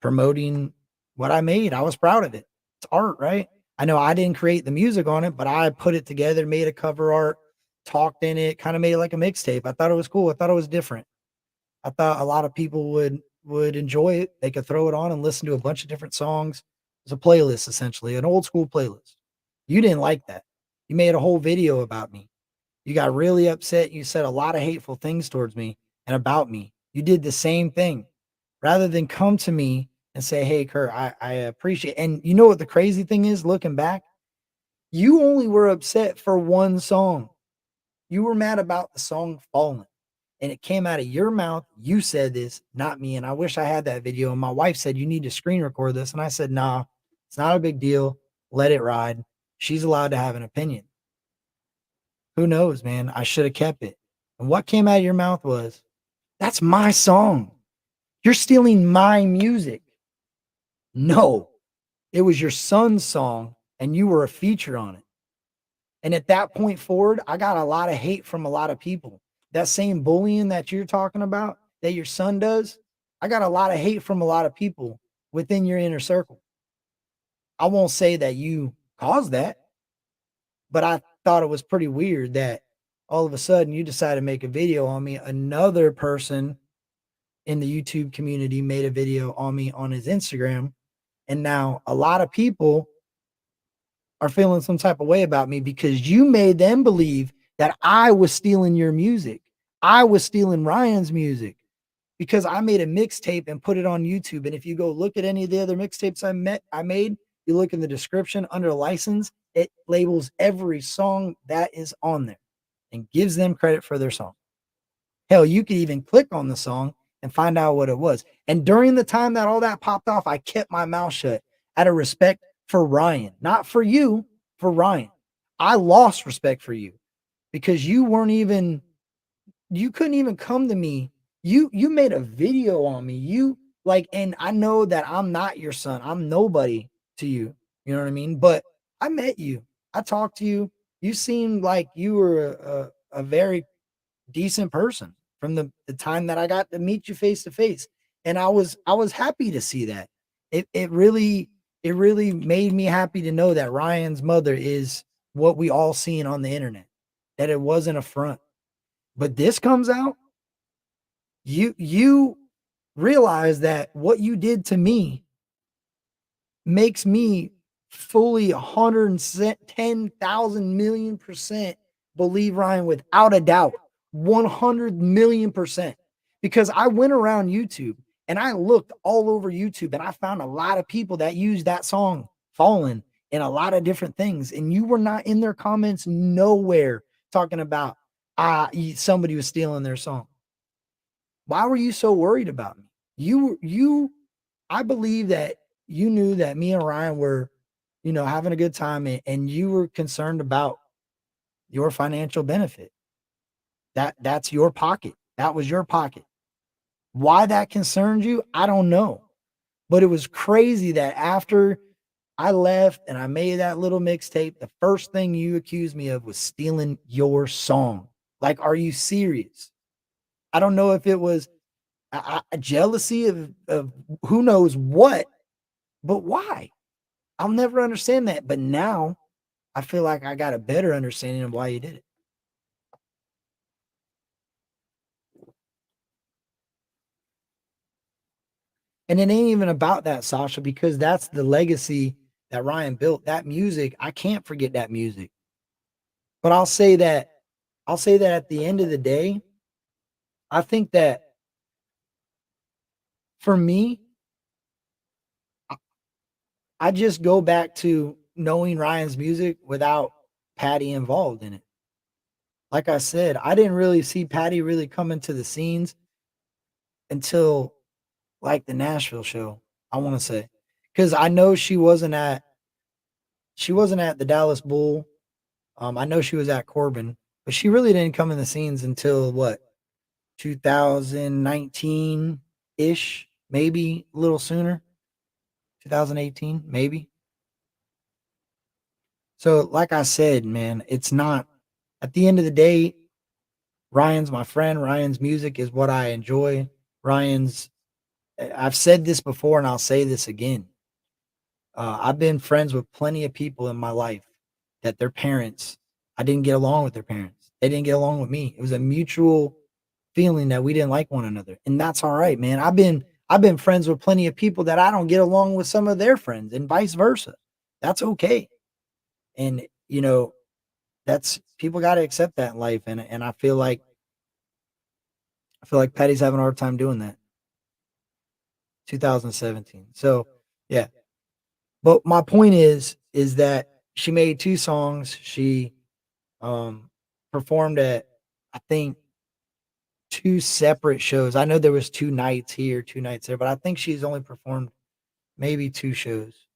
Promoting what I made. I was proud of it. It's art, right? I know I didn't create the music on it, but I put it together, made a cover art, talked in it, kind of made it like a mixtape. I thought it was cool. I thought it was different. I thought a lot of people would enjoy it. They could throw it on and listen to a bunch of different songs. It's a playlist, essentially, an old school playlist. You didn't like that. You made a whole video about me. You got really upset. You said a lot of hateful things towards me and about me. You did the same thing. Rather than come to me and say, hey, Kurt, I appreciate. And you know what the crazy thing is, looking back? You only were upset for one song. You were mad about the song Fallen. And it came out of your mouth. You said this, not me. And I wish I had that video. And my wife said, you need to screen record this. And I said, nah, it's not a big deal. Let it ride. She's allowed to have an opinion. Who knows, man? I should have kept it. And what came out of your mouth was, that's my song. You're stealing my music. No, It was your son's song and you were a feature on it. And at that point forward, I got a lot of hate from a lot of people. That same bullying that you're talking about, that your son does, I got a lot of hate from a lot of people within your inner circle. I won't say that you caused that, but I thought it was pretty weird that all of a sudden you decided to make a video on me. Another person in the YouTube community made a video on me on his Instagram. And now a lot of people are feeling some type of way about me because you made them believe that I was stealing your music. I was stealing Ryan's music because I made a mixtape and put it on YouTube. And if you go look at any of the other mixtapes I made, you look in the description under license, it labels every song that is on there and gives them credit for their song. Hell, you could even click on the song and find out what it was. And during the time that all that popped off, I kept my mouth shut out of respect for Ryan, not for you, for Ryan. I lost respect for you because you couldn't even come to me. You made a video on me. And I know that I'm not your son. I'm nobody to you. You know what I mean? But I met you. I talked to you. You seemed like you were a very decent person from the time that I got to meet you face to face. And I was happy to see that. It really made me happy to know that Ryan's mother is what we all seen on the internet, that it wasn't a front. But this comes out, you realize that what you did to me makes me fully 110,000 million percent believe Ryan without a doubt. 100 million percent. Because I went around YouTube and I looked all over YouTube and I found a lot of people that used that song, Fallen, in a lot of different things. And you were not in their comments nowhere talking about somebody was stealing their song. Why were you so worried about me? I believe that you knew that me and Ryan were, having a good time and you were concerned about your financial benefit. That's your pocket. That was your pocket. Why that concerned you, I don't know. But it was crazy that after I left and I made that little mixtape, the first thing you accused me of was stealing your song. Like, are you serious? I don't know if it was a jealousy of who knows what, but why? I'll never understand that. But now I feel like I got a better understanding of why you did it. And it ain't even about that, Sasha, because that's the legacy that Ryan built. That music, I can't forget that music. But I'll say that at the end of the day, I think that for me, I just go back to knowing Ryan's music without Patty involved in it. Like I said, I didn't really see Patty really come into the scenes until like the Nashville show, I want to say. Because I know she wasn't at the Dallas Bull. I know she was at Corbin, but she really didn't come in the scenes until what, 2019-ish, maybe a little sooner. 2018, maybe. So, like I said, man, it's not, at the end of the day, Ryan's my friend. Ryan's music is what I enjoy. I've said this before and I'll say this again. I've been friends with plenty of people in my life that their parents, I didn't get along with their parents. They didn't get along with me. It was a mutual feeling that we didn't like one another. And that's all right, man. I've been friends with plenty of people that I don't get along with some of their friends and vice versa. That's okay. And that's, people got to accept that in life. And I feel like Patty's having a hard time doing that. 2017. So yeah. But my point is that she made 2 songs. She performed at, I think, 2 separate shows. I know there was 2 nights here, 2 nights there, but I think she's only performed maybe 2 shows.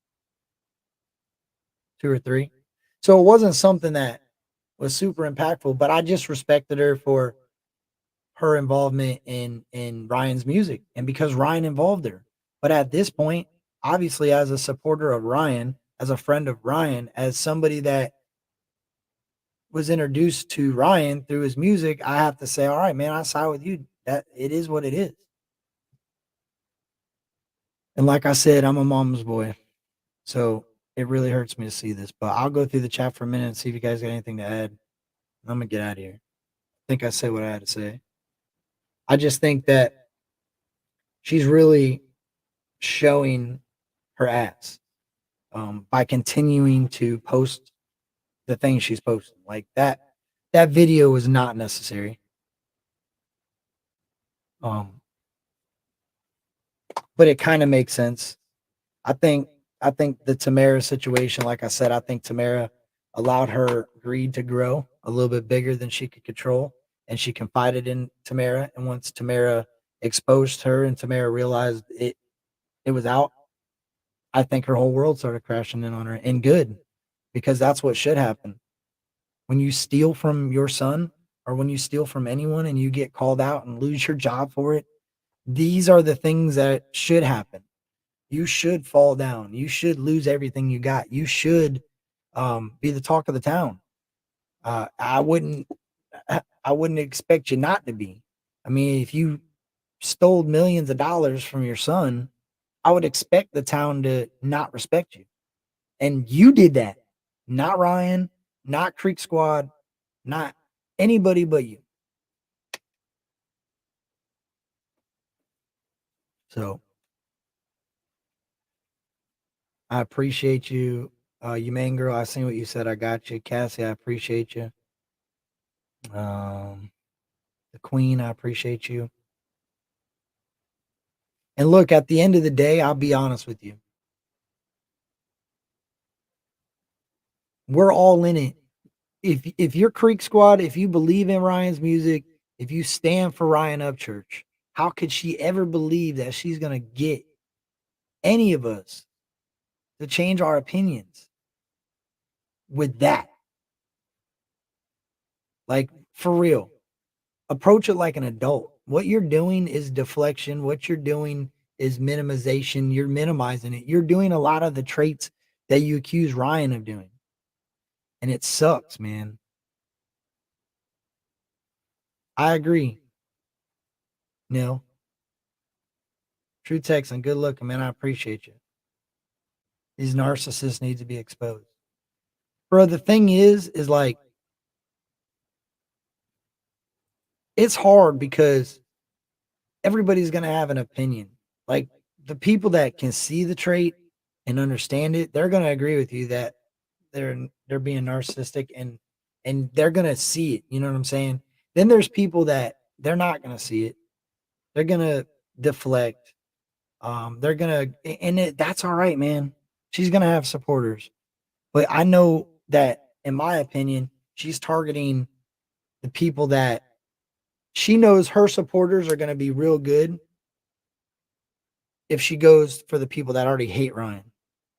2 or 3. So it wasn't something that was super impactful, but I just respected her for her involvement in Ryan's music and because Ryan involved her. But at this point, obviously, as a supporter of Ryan, as a friend of Ryan, as somebody that was introduced to Ryan through his music, I have to say, all right, man, I side with you. That it is what it is. And like I said, I'm a mama's boy. So it really hurts me to see this. But I'll go through the chat for a minute and see if you guys got anything to add. I'm gonna get out of here. I think I said what I had to say. I just think that she's really showing her ass by continuing to post the things she's posting. Like that video was not necessary. But it kind of makes sense. I think the Tamara situation, like I said, I think Tamara allowed her greed to grow a little bit bigger than she could control, and she confided in Tamara. And once Tamara exposed her and Tamara realized it was out, I think her whole world started crashing in on her, and good, because that's what should happen. When you steal from your son or when you steal from anyone and you get called out and lose your job for it, these are the things that should happen. You should fall down. You should lose everything you got. You should be the talk of the town. I wouldn't expect you not to be. I mean, if you stole millions of dollars from your son, I would expect the town to not respect you. And you did that. Not Ryan, not Creek Squad, not anybody but you. So I appreciate you. You main girl, I seen what you said. I got you. Cassie, I appreciate you. The Queen, I appreciate you. And look, at the end of the day, I'll be honest with you. We're all in it. If you're Creek Squad, if you believe in Ryan's music, if you stand for Ryan Upchurch, how could she ever believe that she's gonna get any of us to change our opinions with that? Like, for real. Approach it like an adult. What you're doing is deflection. What you're doing is minimization. You're minimizing it. You're doing a lot of the traits that you accuse Ryan of doing. And it sucks, man. I agree. No. True Texan, good looking, man. I appreciate you. These narcissists need to be exposed. Bro, the thing is like, it's hard because everybody's going to have an opinion. Like, the people that can see the trait and understand it, they're going to agree with you that they're being narcissistic, and they're going to see it. You know what I'm saying? Then there's people that they're not going to see it. They're going to deflect. They're going to, and that's all right, man. She's going to have supporters. But I know that, in my opinion, she's targeting the people that she knows her supporters are going to be real good if she goes for the people that already hate Ryan.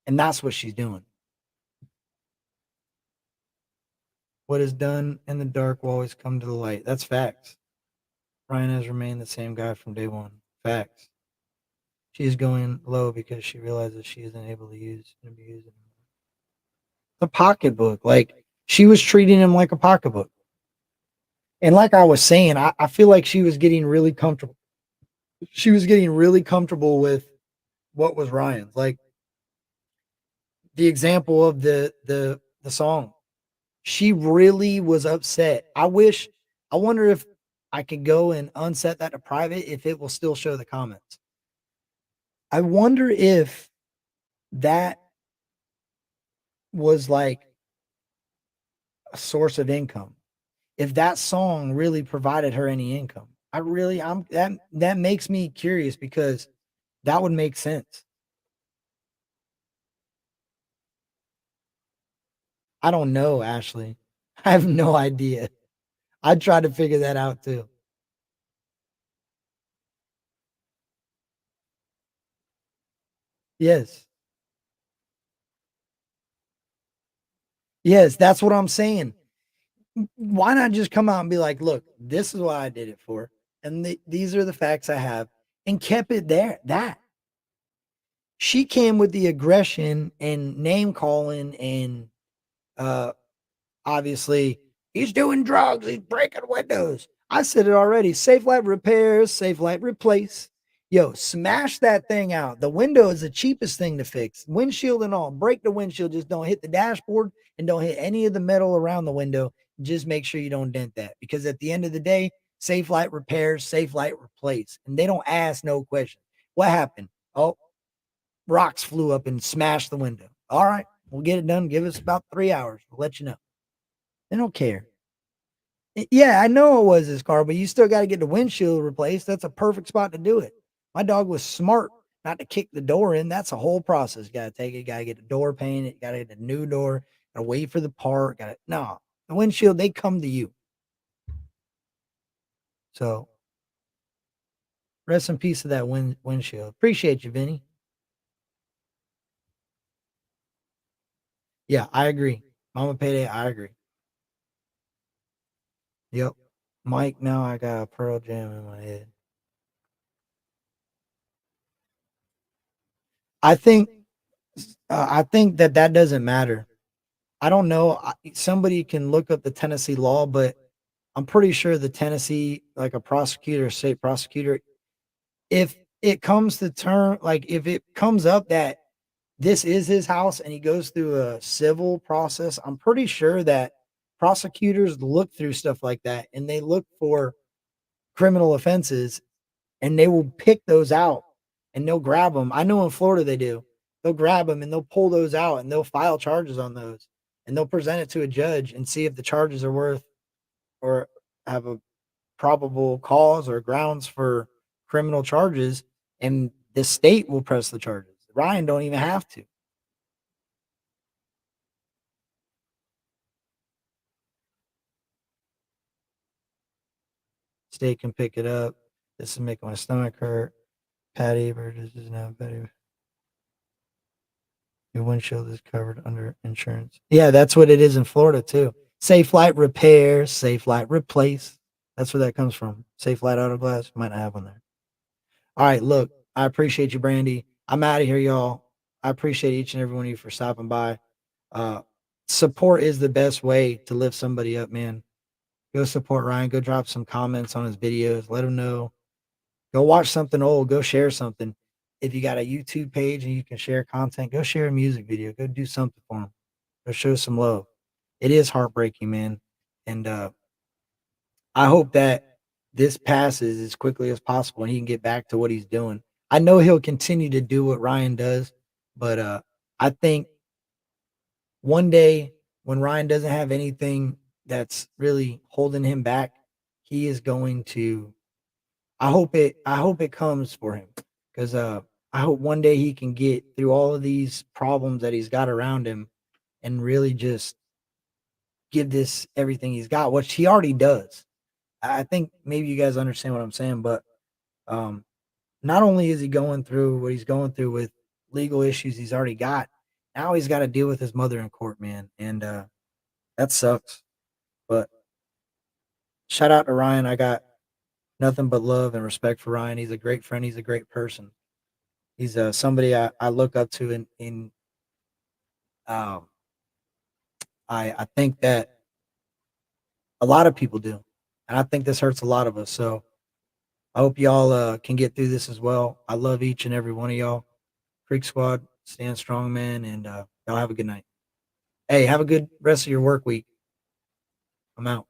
And that's what she's doing. What is done in the dark will always come to the light. That's facts. Ryan has remained the same guy from day one. Facts. She is going low because she realizes she isn't able to use and abuse it. The pocketbook. Like, she was treating him like a pocketbook. And like I was saying, I feel like she was getting really comfortable. She was getting really comfortable with what was Ryan's. Like, the example of the song. She really was upset. I wonder if I could go and unset that to private, if it will still show the comments. I wonder if that was like a source of income. If that song really provided her any income. That makes me curious, because that would make sense. I don't know, Ashley. I have no idea. I tried to figure that out too. Yes. Yes, that's what I'm saying. Why not just come out and be like, look, this is what I did it for. And these are the facts I have, and kept it there. That. She came with the aggression and name calling and obviously he's doing drugs, he's breaking windows. I said it already. Safe light repairs, safe light replace. Yo, smash that thing out. The window is the cheapest thing to fix. Windshield and all. Break the windshield. Just don't hit the dashboard and don't hit any of the metal around the window. Just make sure you don't dent that. Because at the end of the day, safe light repairs, safe light replace. And they don't ask no question. What happened? Oh, rocks flew up and smashed the window. All right, we'll get it done. Give us about 3 hours. We'll let you know. They don't care. Yeah, I know it was his car, but you still got to get the windshield replaced. That's a perfect spot to do it. My dog was smart not to kick the door in. That's a whole process. Got to take it, got to get the door painted, got to get a new door, got to wait for the part. Got to, no, the windshield, they come to you. So rest in peace of that windshield. Appreciate you, Vinny. Yeah, I agree. Mama Payday, I agree. Yep. Mike, now I got a Pearl Jam in my head. I think that doesn't matter. I don't know. Somebody can look up the Tennessee law, but I'm pretty sure the Tennessee, like a prosecutor, state prosecutor, if it comes to turn, like if it comes up that this is his house and he goes through a civil process, I'm pretty sure that prosecutors look through stuff like that and they look for criminal offenses and they will pick those out and they'll grab them. I know in Florida they do. They'll grab them and they'll pull those out and they'll file charges on those and they'll present it to a judge and see if the charges are worth or have a probable cause or grounds for criminal charges, and the state will press the charges. Ryan don't even have to. State can pick it up. This is making my stomach hurt. Patty, this is now Patty. Your windshield is covered under insurance. Yeah, that's what it is in Florida too. Safe light repair, safe light replace. That's where that comes from. Safe light auto glass. Might not have one there. All right, look, I appreciate you, Brandy. I'm out of here, y'all. I appreciate each and every one of you for stopping by. Support is the best way to lift somebody up, man. Go support Ryan. Go drop some comments on his videos. Let him know. Go watch something old. Go share something. If you got a YouTube page and you can share content, go share a music video. Go do something for him. Go show some love. It is heartbreaking, man. And I hope that this passes as quickly as possible and he can get back to what he's doing. I know he'll continue to do what Ryan does, but I think one day when Ryan doesn't have anything that's really holding him back, he is going to I hope it comes for him because I hope one day he can get through all of these problems that he's got around him and really just give this everything he's got, which he already does. I think maybe you guys understand what I'm saying, but not only is he going through what he's going through with legal issues he's already got, now he's got to deal with his mother in court, man, and that sucks. But shout out to Ryan. I got nothing but love and respect for Ryan. He's a great friend. He's a great person. He's somebody I look up to in um, I think that a lot of people do, and I think this hurts a lot of us. So I hope y'all can get through this as well. I love each and every one of y'all. Creek Squad, stand strong, man, and y'all have a good night. Hey, have a good rest of your work week. I'm out.